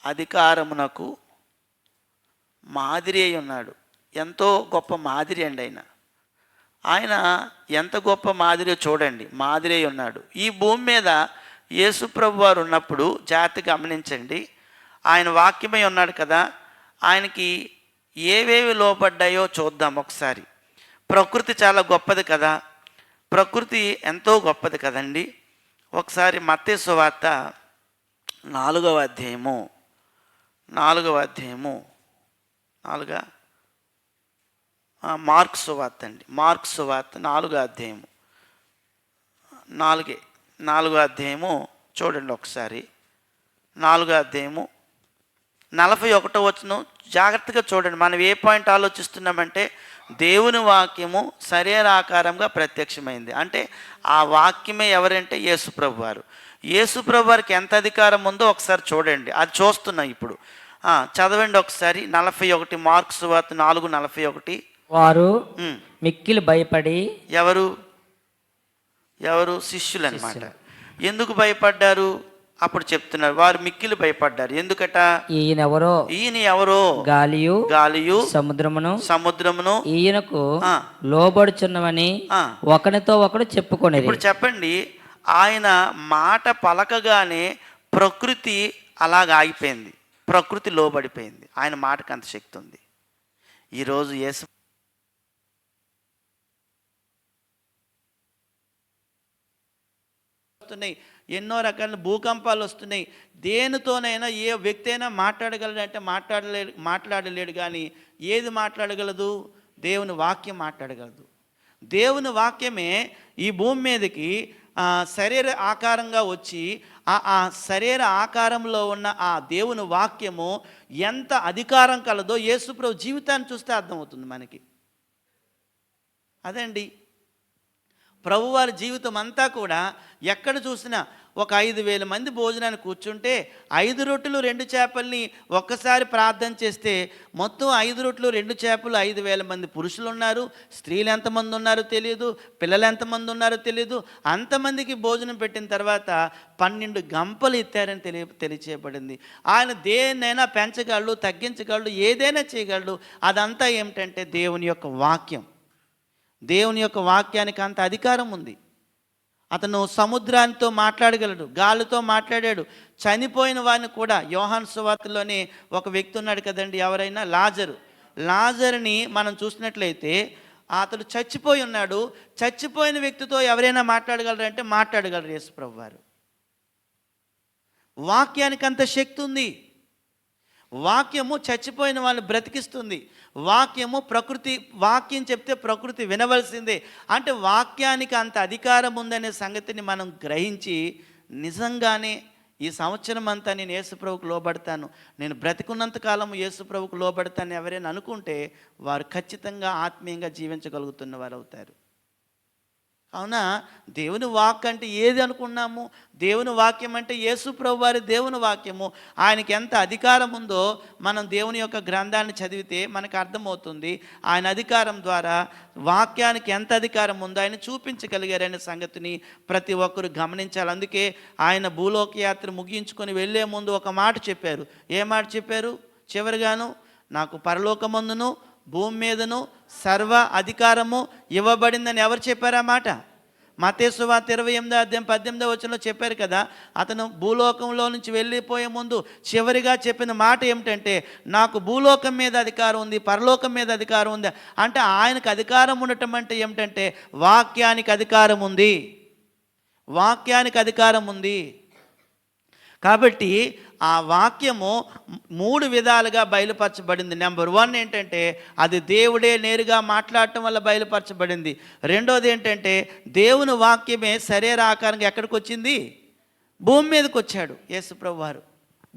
అధికారమునకు మాదిరి అయి ఉన్నాడు. ఎంతో గొప్ప మాదిరి అండి ఆయన ఎంత గొప్ప మాదిరి చూడండి. మాదిరి అయి ఉన్నాడు. ఈ భూమి మీద యేసుప్రభు వారు ఉన్నప్పుడు జాగ్రత్తగా గమనించండి. ఆయన వాక్యమై ఉన్నాడు కదా, ఆయనకి ఏవేవి లోపడ్డాయో చూద్దాం ఒకసారి. ప్రకృతి చాలా గొప్పది కదా, ప్రకృతి ఎంతో గొప్పది కదండి. ఒకసారి మత్తయి సువార్త 4వ అధ్యాయము మార్కు సువార్త అండి. మార్కు సువార్త 4వ అధ్యాయము 4వ అధ్యాయము చూడండి ఒకసారి. 4వ అధ్యాయము 41వ వచనం జాగ్రత్తగా చూడండి. మనం ఏ పాయింట్ ఆలోచిస్తున్నామంటే దేవుని వాక్యము శరీరాకారంగా ప్రత్యక్షమైంది. అంటే ఆ వాక్యమే ఎవరంటే యేసుప్రభు వారు. యేసుప్రభు వారికి ఎంత అధికారం ఉందో ఒకసారి చూడండి. అది చూస్తున్నాం ఇప్పుడు. చదవండి ఒకసారి 41 మార్కు సువార్త 4:41. వారు ఉమ్. మిక్కిలి భయపడి ఎవరు శిష్యులు అనమాట. ఎందుకు భయపడ్డారు అప్పుడు చెప్తున్నారు. వారు మిక్కిలి భయపడ్డారు. ఎందుకట? ఈయన ఎవరో గాలియు సముద్రమును ఈయనకు లోబడుచున్నవని ఒకనితో ఒకడు చెప్పుకొని. ఇప్పుడు చెప్పండి, ఆయన మాట పలకగానే ప్రకృతి అలాగ ఆగిపోయింది, ప్రకృతి లోబడిపోయింది. ఆయన మాటకు అంత శక్తి ఉంది. ఈరోజు యేసు వస్తున్నాయి, ఎన్నో రకాల భూకంపాలు వస్తున్నాయి. దేనితోనైనా ఏ వ్యక్తి అయినా మాట్లాడగలడంటే మాట్లాడలేడు. కానీ ఏది మాట్లాడగలదు? దేవుని వాక్యం మాట్లాడగలదు. దేవుని వాక్యమే ఈ భూమి మీదకి శరీర ఆకారంగా వచ్చి ఆ శరీర ఆకారంలో ఉన్న ఆ దేవుని వాక్యము ఎంత అధికారం కలదో యేసుప్రభు జీవితాన్ని చూస్తే అర్థమవుతుంది మనకి. అదండి ప్రభువారి జీవితం అంతా కూడా. ఎక్కడ చూసినా ఒక 5,000 మంది భోజనాన్ని కూర్చుంటే 5 రొట్టెలు 2 చేపల్ని ఒక్కసారి ప్రార్థన చేస్తే మొత్తం 5 రొట్టెలు 2 చేపలు 5,000 మంది పురుషులు ఉన్నారు. స్త్రీలు ఎంతమంది ఉన్నారో తెలియదు, పిల్లలు ఎంతమంది ఉన్నారో తెలియదు. అంతమందికి భోజనం పెట్టిన తర్వాత 12 గంపలు ఎత్తారని తెలియచేయబడింది. ఆయన దేన్నైనా పెంచగలడు, తగ్గించగలడు, ఏదైనా చేయగలడు. అదంతా ఏమిటంటే దేవుని యొక్క వాక్యం. దేవుని యొక్క వాక్యానికి అంత అధికారం ఉంది. అతను సముద్రానితో మాట్లాడగలడు, గాలితో మాట్లాడాడు. చనిపోయిన వాడిని కూడా యోహాను సువార్తలోనే ఒక వ్యక్తి ఉన్నాడు కదండి, ఎవరైనా లాజరుని మనం చూసినట్లయితే అతడు చచ్చిపోయి ఉన్నాడు. చచ్చిపోయిన వ్యక్తితో ఎవరైనా మాట్లాడగలరంటే మాట్లాడగలరు యేసుప్రభు వారు. వాక్యానికి అంత శక్తి ఉంది. వాక్యము చచ్చిపోయిన వాళ్ళని బ్రతికిస్తుంది. వాక్యము వాక్యం చెప్తే ప్రకృతి వినవలసిందే. అంటే వాక్యానికి అంత అధికారం ఉందనే సంగతిని మనం గ్రహించి నిజంగానే ఈ సంవత్సరం అంతా నేను యేసుప్రభుకు లోబడతాను, నేను బ్రతికున్నంత కాలం యేసుప్రభుకు లోబడతాను ఎవరైనా అనుకుంటే వారు ఖచ్చితంగా ఆత్మీయంగా జీవించగలుగుతున్న వారు అవుతారు. అవునా? దేవుని వాక్ అంటే ఏది అనుకున్నాము? దేవుని వాక్యం అంటే యేసుప్రభు వారి దేవుని వాక్యము. ఆయనకి ఎంత అధికారం ఉందో మనం దేవుని యొక్క గ్రంథాన్ని చదివితే మనకు అర్థమవుతుంది. ఆయన అధికారం ద్వారా వాక్యానికి ఎంత అధికారం ఉందో ఆయన చూపించగలిగారనే సంగతిని ప్రతి ఒక్కరు గమనించాలి. అందుకే ఆయన భూలోక యాత్ర ముగించుకొని వెళ్ళే ముందు ఒక మాట చెప్పారు. ఏ మాట చెప్పారు? చివరిగాను, నాకు పరలోకమందును భూమి మీదను సర్వ అధికారము ఇవ్వబడిందని ఎవరు చెప్పారు ఆ మాట? మత్తయి సువార్త 28:18 చెప్పారు కదా. అతను భూలోకంలో నుంచి వెళ్ళిపోయే ముందు చివరిగా చెప్పిన మాట ఏమిటంటే, నాకు భూలోకం మీద అధికారం ఉంది, పరలోకం మీద అధికారం ఉంది. అంటే ఆయనకు అధికారం ఉండటం అంటే ఏమిటంటే వాక్యానికి అధికారం ఉంది. వాక్యానికి అధికారం ఉంది. కాబట్టి ఆ వాక్యము 3 విధాలుగా బయలుపరచబడింది. నెంబర్ 1 ఏంటంటే అది దేవుడే నేరుగా మాట్లాడటం వల్ల బయలుపరచబడింది. రెండోది ఏంటంటే దేవుని వాక్యమే శరీర ఆకారంగా ఎక్కడికి వచ్చింది? భూమి మీదకి వచ్చాడు యేసుప్రభు వారు.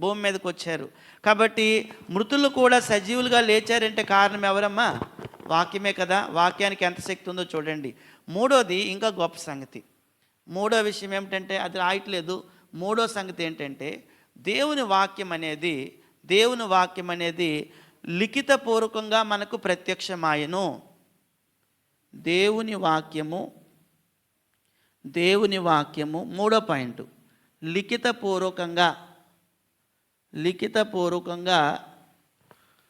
భూమి మీదకి వచ్చారు. కాబట్టి మృతులు కూడా సజీవులుగా లేచారంటే కారణం ఎవరమ్మా? వాక్యమే కదా. వాక్యానికి ఎంత శక్తి ఉందో చూడండి. మూడోది ఇంకా గొప్ప సంగతి. మూడో విషయం ఏమిటంటే అది రాయట్లేదు. మూడో సంగతి ఏంటంటే దేవుని వాక్యం అనేది లిఖితపూర్వకంగా మనకు ప్రత్యక్షమాయను. దేవుని వాక్యము మూడో పాయింట్, లిఖితపూర్వకంగా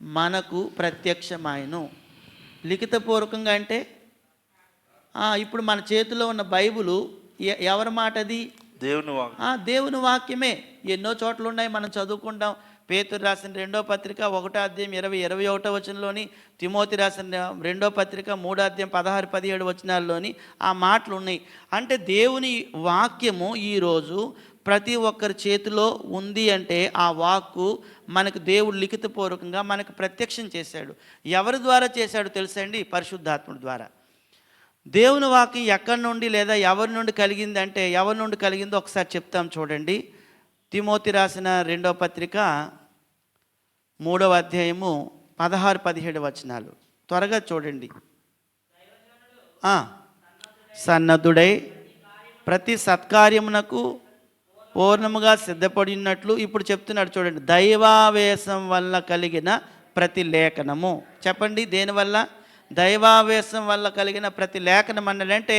మనకు ప్రత్యక్షమాయను. లిఖితపూర్వకంగా అంటే ఇప్పుడు మన చేతిలో ఉన్న బైబిలు ఎవరి మాట? అది దేవుని వాక్యమే. ఎన్నో చోట్ల ఉన్నాయి, మనం చదువుకుంటాం. పేతురు రాసిన 2వ పత్రిక 1:20-21 తిమోతి రాసిన 2వ పత్రిక 3:16-17 ఆ మాటలు ఉన్నాయి. అంటే దేవుని వాక్యము ఈరోజు ప్రతి ఒక్కరి చేతిలో ఉంది. అంటే ఆ వాక్కు మనకు దేవుడు లిఖితపూర్వకంగా మనకు ప్రత్యక్షం చేశాడు. ఎవరి ద్వారా చేశాడు తెలుసండి? పరిశుద్ధాత్ముడి ద్వారా. దేవుని వాక్యం ఎక్కడి నుండి లేదా ఎవరి నుండి కలిగిందంటే ఎవరి నుండి కలిగిందో ఒకసారి చెప్తాం చూడండి. తిమోతి రాసిన 2వ పత్రిక 3వ అధ్యాయము 16-17 త్వరగా చూడండి. సన్నద్ధుడై ప్రతి సత్కార్యమునకు పూర్ణముగా సిద్ధపడినట్లు ఇప్పుడు చెప్తున్నాడు చూడండి. దైవావేశం వల్ల కలిగిన ప్రతి లేఖనము. చెప్పండి, దేనివల్ల? దైవావేశం వల్ల కలిగిన ప్రతి లేఖనం అన్నాడంటే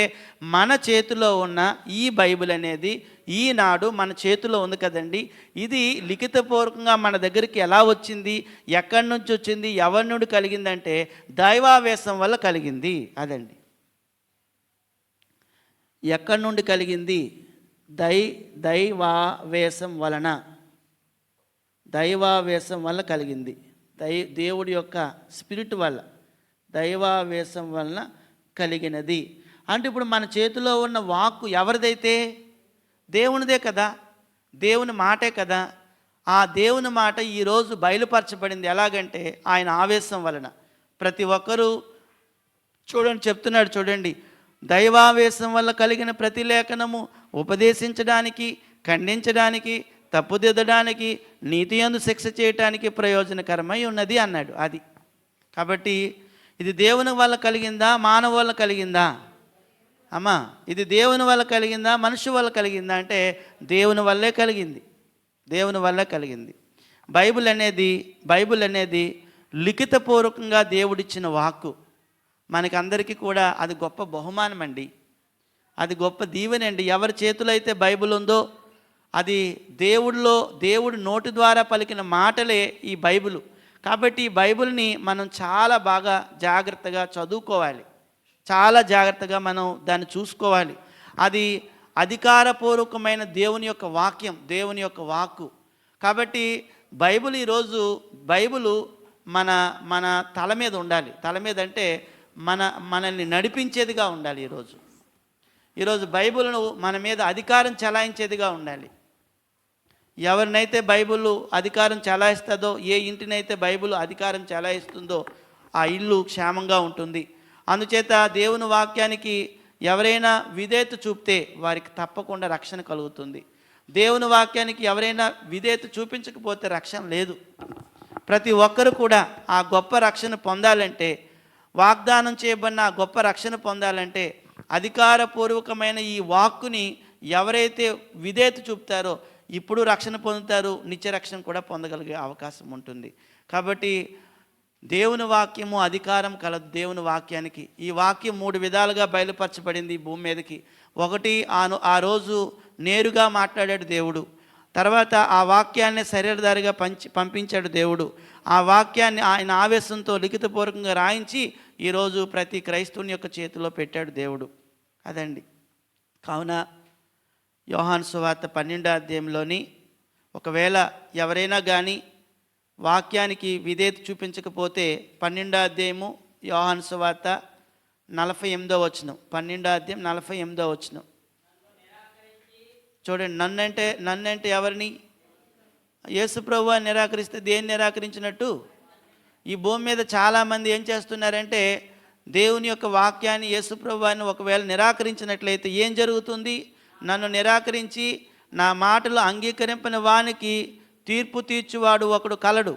మన చేతిలో ఉన్న ఈ బైబిల్ అనేది ఈనాడు మన చేతిలో ఉంది కదండి. ఇది లిఖితపూర్వకంగా మన దగ్గరికి ఎలా వచ్చింది, ఎక్కడి నుంచి వచ్చింది, ఎవరి నుండి కలిగిందంటే దైవావేశం వల్ల కలిగింది. అదండి, ఎక్కడి నుండి కలిగింది? దైవావేశం వలన, దైవావేశం వల్ల కలిగింది. దేవుడి యొక్క స్పిరిట్ వల్ల, దైవావేశం వలన కలిగినది. అంటే ఇప్పుడు మన చేతిలో ఉన్న వాక్కు ఎవరిదైతే? దేవునిదే కదా, దేవుని మాటే కదా. ఆ దేవుని మాట ఈరోజు బయలుపరచబడింది. ఎలాగంటే ఆయన ఆవేశం వలన. ప్రతి ఒక్కరూ చూడండి, చెప్తున్నాడు చూడండి, దైవావేశం వల్ల కలిగిన ప్రతి లేఖనము ఉపదేశించడానికి, ఖండించడానికి, తప్పుదిద్దడానికి, నీతియందు శిక్ష చేయటానికి ప్రయోజనకరమై ఉన్నది అన్నాడు. అది కాబట్టి ఇది దేవుని వల్ల కలిగిందా, మానవ వల్ల కలిగిందా? అమ్మా, ఇది దేవుని వల్ల కలిగిందా, మనిషి వల్ల కలిగిందా అంటే దేవుని వల్లే కలిగింది. దేవుని వల్ల కలిగింది. బైబిల్ అనేది లిఖితపూర్వకంగా దేవుడిచ్చిన వాక్కు. మనకందరికీ కూడా అది గొప్ప బహుమానం అండి, అది గొప్ప దీవెనండి. ఎవరి చేతిలో అయితే బైబిల్ ఉందో అది దేవుడి నోటి ద్వారా పలికిన మాటలే ఈ బైబిల్. కాబట్టి ఈ బైబిల్ని మనం చాలా బాగా జాగ్రత్తగా చదువుకోవాలి, చాలా జాగ్రత్తగా మనం దాన్ని చూసుకోవాలి. అది అధికారపూర్వకమైన దేవుని యొక్క వాక్యం, దేవుని యొక్క వాక్కు. కాబట్టి బైబిల్ మన తల మీద ఉండాలి. తల మీద అంటే మనల్ని నడిపించేదిగా ఉండాలి. ఈరోజు బైబిల్ను మన మీద అధికారం చెలాయించేదిగా ఉండాలి. ఎవరినైతే బైబిల్ అధికారం చెలాయిస్తుందో, ఏ ఇంటినైతే బైబిల్ అధికారం చెలాయిస్తుందో ఆ ఇల్లు క్షేమంగా ఉంటుంది. అందుచేత దేవుని వాక్యానికి ఎవరైనా విధేయత చూపితే వారికి తప్పకుండా రక్షణ కలుగుతుంది. దేవుని వాక్యానికి ఎవరైనా విధేయత చూపించకపోతే రక్షణ లేదు. ప్రతి ఒక్కరు కూడా ఆ గొప్ప రక్షణ పొందాలంటే, వాగ్దానం చేయబడిన ఆ గొప్ప రక్షణ పొందాలంటే అధికారపూర్వకమైన ఈ వాక్కుని ఎవరైతే విధేయత చూపుతారో ఇప్పుడు రక్షణ పొందుతారు, నిత్య రక్షణ కూడా పొందగలిగే అవకాశం ఉంటుంది. కాబట్టి దేవుని వాక్యము అధికారం కలదు. దేవుని వాక్యానికి ఈ వాక్యం 3 విధాలుగా బయలుపరచబడింది ఈ భూమి మీదకి. ఒకటి, ఆ రోజు నేరుగా మాట్లాడాడు దేవుడు. తర్వాత ఆ వాక్యాన్ని శరీరధారిగా పంపించాడు దేవుడు. ఆ వాక్యాన్ని ఆయన ఆవేశంతో లిఖితపూర్వకంగా రాయించి ఈరోజు ప్రతి క్రైస్తవుని యొక్క చేతిలో పెట్టాడు దేవుడు. అదండి. కావున యోహాను సువార్త 12వ అధ్యాయంలోని ఒకవేళ ఎవరైనా కానీ వాక్యానికి విధేయత చూపించకపోతే 12వ అధ్యాయము యోహాను సువార్త 48వ వచనం, 12వ అధ్యాయం 48వ వచనం చూడండి. నన్నంటే ఎవరిని? యేసుప్రభువుని నిరాకరిస్తే దేన్ని నిరాకరించినట్టు? ఈ భూమి మీద చాలామంది ఏం చేస్తున్నారంటే దేవుని యొక్క వాక్యాన్ని, యేసుప్రభువుని ఒకవేళ నిరాకరించినట్లయితే ఏం జరుగుతుంది? నన్ను నిరాకరించి నా మాటలు అంగీకరింపని వానికి తీర్పు తీర్చువాడు ఒకడు కలడు.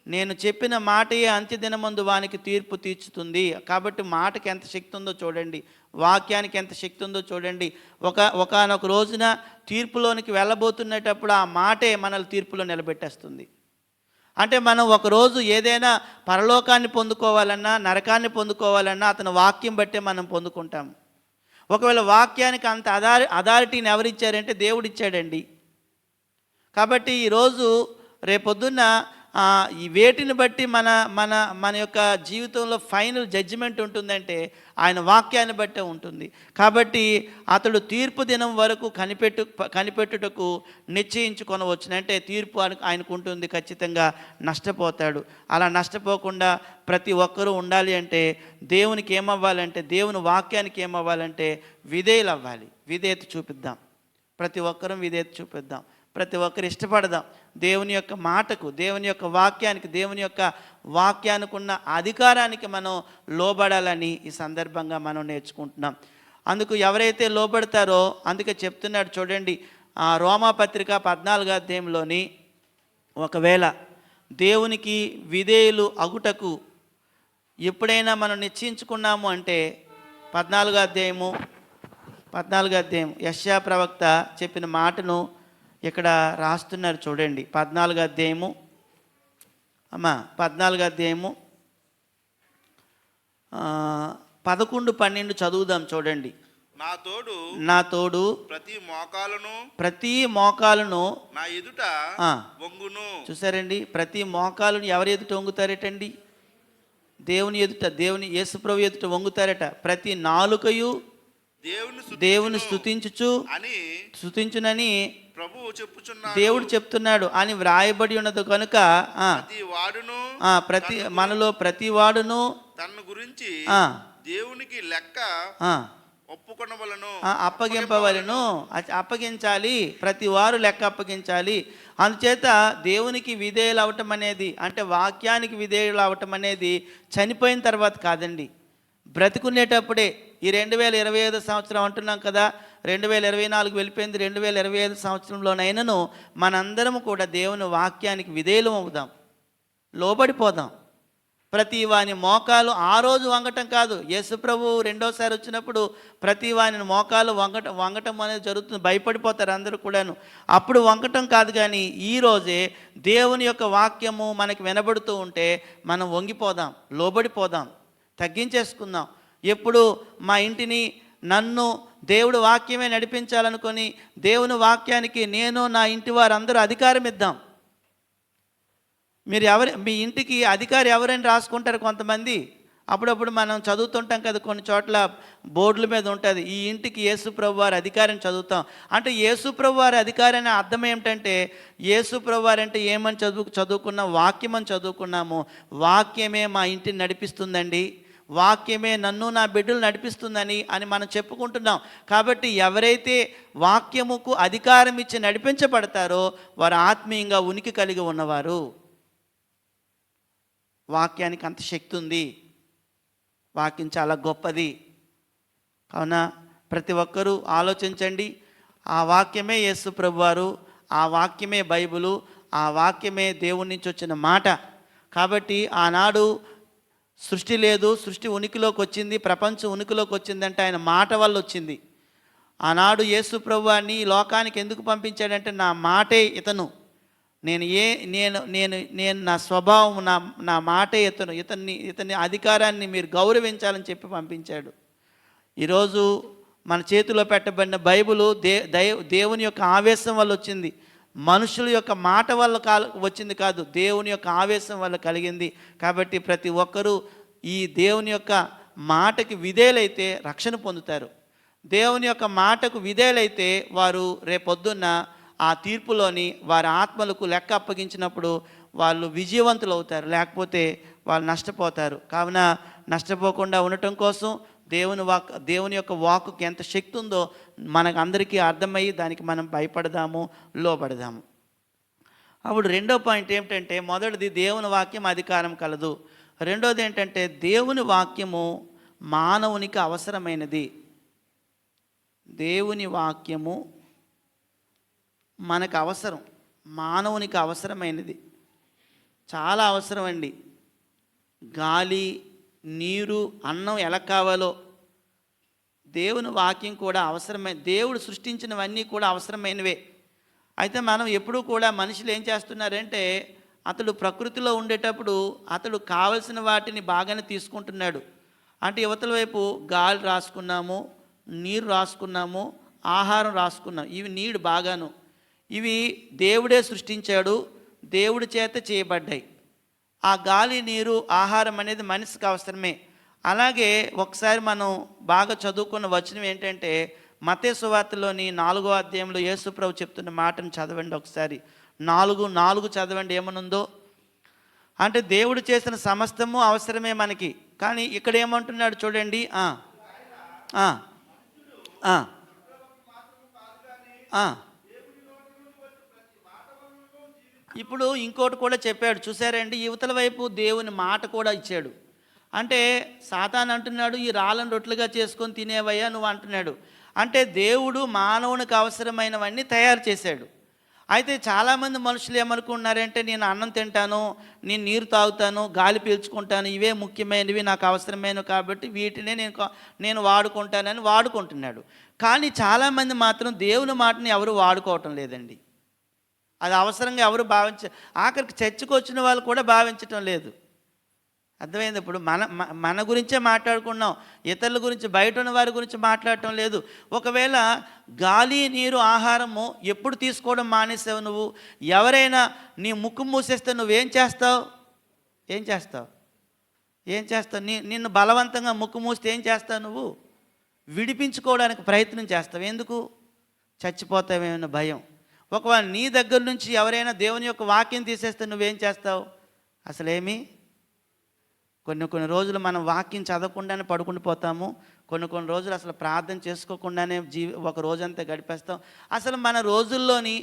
నేను చెప్పిన మాటయే అంత్యదినమందు వానికి తీర్పు తీర్చుతుంది. కాబట్టి మాటకి ఎంత శక్తి ఉందో చూడండి, వాక్యానికి ఎంత శక్తి ఉందో చూడండి. ఒకానొక రోజున తీర్పులోనికి వెళ్ళబోతున్నప్పుడు ఆ మాటే మనల్ని తీర్పులో నిలబెట్టేస్తుంది. అంటే మనం ఒకరోజు ఏదైనా పరలోకాన్ని పొందుకోవాలన్నా, నరకాన్ని పొందుకోవాలన్నా అతని వాక్యం బట్టే మనం పొందుకుంటాము. ఒకవేళ వాక్యానికి అంత అథారిటీని ఎవరిచ్చారంటే దేవుడు ఇచ్చాడండి. కాబట్టి ఈరోజు రేపొద్దున్న ఈ వేటిని బట్టి మన యొక్క జీవితంలో ఫైనల్ జడ్జిమెంట్ ఉంటుందంటే ఆయన వాక్యాన్ని బట్టే ఉంటుంది. కాబట్టి అతడు తీర్పు దినం వరకు కనిపెట్టుటకు నిశ్చయించుకొనవచ్చును. అంటే తీర్పు ఆయనకు ఉంటుంది, ఖచ్చితంగా నష్టపోతాడు. అలా నష్టపోకుండా ప్రతి ఒక్కరూ ఉండాలి అంటే దేవునికి ఏమవ్వాలంటే, దేవుని వాక్యానికి ఏమవ్వాలంటే విధేయులు అవ్వాలి. విధేయత చూపిద్దాం, ప్రతి ఒక్కరూ విధేయత చూపిద్దాం, ప్రతి ఒక్కరు ఇష్టపడదాం. దేవుని యొక్క మాటకు, దేవుని యొక్క వాక్యానికి, దేవుని యొక్క వాక్యానికి ఉన్న అధికారానికి మనం లోబడాలని ఈ సందర్భంగా మనం నేర్చుకుంటున్నాం. అందుకు ఎవరైతే లోబడతారో అందుకే చెప్తున్నాడు చూడండి, రోమాపత్రిక 14వ అధ్యాయంలోని ఒకవేళ దేవునికి విధేయులు అగుటకు ఎప్పుడైనా మనం నిశ్చయించుకున్నాము అంటే 14వ అధ్యాయం యెషయా ప్రవక్త చెప్పిన మాటను ఇక్కడ రాస్తున్నారు చూడండి. 14వ అధ్యాయము 11, 12 చదువుదాం చూడండి. నా తోడు ప్రతి మోకాలును నా ఎదుట వంగును. చూసారండి, ప్రతి మోకాలును ఎవరి ఎదుట వంగుతారటండి? దేవుని ఎదుట, యేసుప్రభు ఎదుట వంగుతారట. ప్రతి నాలుకయు దేవుని స్తుతించునని దేవుడు చెప్తున్నాడు అని వ్రాయబడి ఉన్నది కనుక మనలో ప్రతి వాడును తన గురించి దేవునికి లెక్క అప్పగించాలి. ప్రతి వారు లెక్క అప్పగించాలి. అందుచేత దేవునికి విధేయులు అవటం అనేది, అంటే వాక్యానికి విధేయులు అవటం అనేది చనిపోయిన తర్వాత కాదండి, బ్రతికునేటప్పుడే. ఈ 2025 సంవత్సరం అంటున్నాం కదా, 2024 వెళ్ళిపోయింది. 2025 సంవత్సరంలోనైనాను మనందరం కూడా దేవుని వాక్యానికి విధేయులు అవుదాం, లోబడిపోదాం. ప్రతి వాని మోకాలు ఆ రోజు వంగటం కాదు. యేసుప్రభు రెండోసారి వచ్చినప్పుడు ప్రతి వాని మోకాలు వంగటం అనేది జరుగుతుంది. భయపడిపోతారు అందరూ కూడాను. అప్పుడు వంగటం కాదు, కానీ ఈరోజే దేవుని యొక్క వాక్యము మనకి వినబడుతూ ఉంటే మనం వంగిపోదాం, లోబడిపోదాం, తగ్గించేసుకుందాం. ఎప్పుడు మా ఇంటిని నన్ను దేవుడు వాక్యమే నడిపించాలనుకొని దేవుని వాక్యానికి నేను నా ఇంటి వారందరూ అధికారం ఇద్దాం. మీ ఇంటికి అధికారి ఎవరైనా రాసుకుంటారు కొంతమంది. అప్పుడప్పుడు మనం చదువుతుంటాం కదా, కొన్ని చోట్ల బోర్డుల మీద ఉంటుంది, ఈ ఇంటికి యేసుప్రభు వారి అధికారం చదువుతాం. అంటే యేసుప్రభు వారి అధికారం అనే అర్థం ఏమిటంటే, యేసుప్రభు వారు అంటే ఏమని చదువుకున్నాం? వాక్యం అని చదువుకున్నాము. వాక్యమే మా ఇంటిని నడిపిస్తుందండి, వాక్యమే నన్ను నా బిడ్డలు నడిపిస్తుందని మనం చెప్పుకుంటున్నాం. కాబట్టి ఎవరైతే వాక్యముకు అధికారం ఇచ్చి నడిపించబడతారో వారు ఆత్మీయంగా ఉనికి కలిగి ఉన్నవారు. వాక్యానికి అంత శక్తి ఉంది, వాక్యం చాలా గొప్పది. కావున ప్రతి ఒక్కరూ ఆలోచించండి. ఆ వాక్యమే యేసు ప్రభువారు, ఆ వాక్యమే బైబిలు, ఆ వాక్యమే దేవుని నుంచి వచ్చిన మాట. కాబట్టి ఆనాడు సృష్టి లేదు, సృష్టి ఉనికిలోకి వచ్చింది, ప్రపంచం ఉనికిలోకి వచ్చిందంటే ఆయన మాట వల్ల వచ్చింది. ఆనాడు యేసు ప్రభువాన్ని ఈ లోకానికి ఎందుకు పంపించాడంటే, నా మాటే ఇతను, నేను నా స్వభావం, నా మాటే ఇతని అధికారాన్ని మీరు గౌరవించాలని చెప్పి పంపించాడు. ఈరోజు మన చేతిలో పెట్టబడిన బైబిలు దేవుని యొక్క ఆవేశం వల్ల వచ్చింది, మనుషుల యొక్క మాట వల్ల వచ్చింది కాదు, దేవుని యొక్క ఆవేశం వల్ల కలిగింది. కాబట్టి ప్రతి ఒక్కరూ ఈ దేవుని యొక్క మాటకి విధేయులైతే రక్షణ పొందుతారు. దేవుని యొక్క మాటకు విధేయులైతే వారు రేపొద్దున్న ఆ తీర్పులోని వారి ఆత్మలకు లెక్క అప్పగించినప్పుడు వాళ్ళు విజయవంతులు అవుతారు, లేకపోతే వాళ్ళు నష్టపోతారు. కావున నష్టపోకుండా ఉండటం కోసం దేవుని యొక్క వాక్కుకి ఎంత శక్తి ఉందో మనకు అందరికీ అర్థమయ్యి దానికి మనం భయపడదాము, లోబడదాము. అప్పుడు రెండో పాయింట్ ఏమిటంటే, మొదటిది దేవుని వాక్యం అధికారం కలదు. రెండోది ఏంటంటే, దేవుని వాక్యము మానవునికి అవసరమైనది. దేవుని వాక్యము మనకు అవసరం, మానవునికి అవసరమైనది, చాలా అవసరం అండి. గాలి, నీరు, అన్నం ఎలా కావాలో దేవుని వాక్యం కూడా అవసరమైన, దేవుడు సృష్టించినవన్నీ కూడా అవసరమైనవే. అయితే మనం ఎప్పుడూ కూడా మనుషులు ఏం చేస్తున్నారంటే, అతడు ప్రకృతిలో ఉండేటప్పుడు అతడు కావలసిన వాటిని బాగానే తీసుకుంటున్నాడు. అంటే యువతల వైపు గాలి రాసుకున్నాము, నీరు రాసుకున్నాము, ఆహారం రాసుకున్నాం, ఇవి నీడు బాగాను, ఇవి దేవుడే సృష్టించాడు, దేవుడి చేత చేయబడ్డాయి. ఆ గాలి, నీరు, ఆహారం అనేది మనిషికి అవసరమే. అలాగే ఒకసారి మనం బాగా చదువుకున్న వచనం ఏంటంటే, మత్తయి సువార్తలోని 4వ అధ్యాయంలో యేసుప్రభు చెప్తున్న మాటను చదవండి ఒకసారి. 4:4 చదవండి ఏమనుందో. అంటే దేవుడు చేసిన సమస్తము అవసరమే మనకి, కానీ ఇక్కడ ఏమంటున్నాడు చూడండి. ఇప్పుడు ఇంకోటి కూడా చెప్పాడు చూసారండి, యువతల వైపు దేవుని మాట కూడా ఇచ్చాడు. అంటే సాతాను అంటున్నాడు, ఈ రాళ్ళను రొట్టెలుగా చేసుకొని తినేవయ్యా నువ్వు అంటున్నాడు. అంటే దేవుడు మానవునికి అవసరమైనవన్నీ తయారు చేశాడు. అయితే చాలామంది మనుషులు ఏమనుకుంటున్నారంటే, నేను అన్నం తింటాను, నేను నీరు తాగుతాను, గాలి పీల్చుకుంటాను, ఇవే ముఖ్యమైనవి, నాకు అవసరమైనవి కాబట్టి వీటినే నేను వాడుకుంటానని వాడుకుంటున్నాడు. కానీ చాలామంది మాత్రం దేవుని మాటని ఎవరు వాడుకోవటం లేదండి. అది అవసరంగా ఎవరు ఆఖరికి చర్చకు వచ్చిన వాళ్ళు కూడా భావించటం లేదు. అర్థమైంది? ఇప్పుడు మన గురించే మాట్లాడుకున్నాం, ఇతరుల గురించి, బయట ఉన్న వారి గురించి మాట్లాడటం లేదు. ఒకవేళ గాలి, నీరు, ఆహారము ఎప్పుడు తీసుకోవడం మానేసావు నువ్వు? ఎవరైనా నీ ముక్కు మూసేస్తే నువ్వేం చేస్తావు? ఏం చేస్తావు? నిన్ను బలవంతంగా ముక్కు మూస్తే ఏం చేస్తావు? నువ్వు విడిపించుకోవడానికి ప్రయత్నం చేస్తావు. ఎందుకు? చచ్చిపోతావేమన్న భయం. ఒకవేళ నీ దగ్గర నుంచి ఎవరైనా దేవుని యొక్క వాక్యం తీసేస్తే నువ్వేం చేస్తావు? అసలేమి కొన్ని రోజులు మనం వాక్యం చదవకుండానే పడుకుని పోతాము. కొన్ని రోజులు అసలు ప్రార్థన చేసుకోకుండానే ఒక రోజంతా గడిపేస్తాం. అసలు మన రోజుల్లోని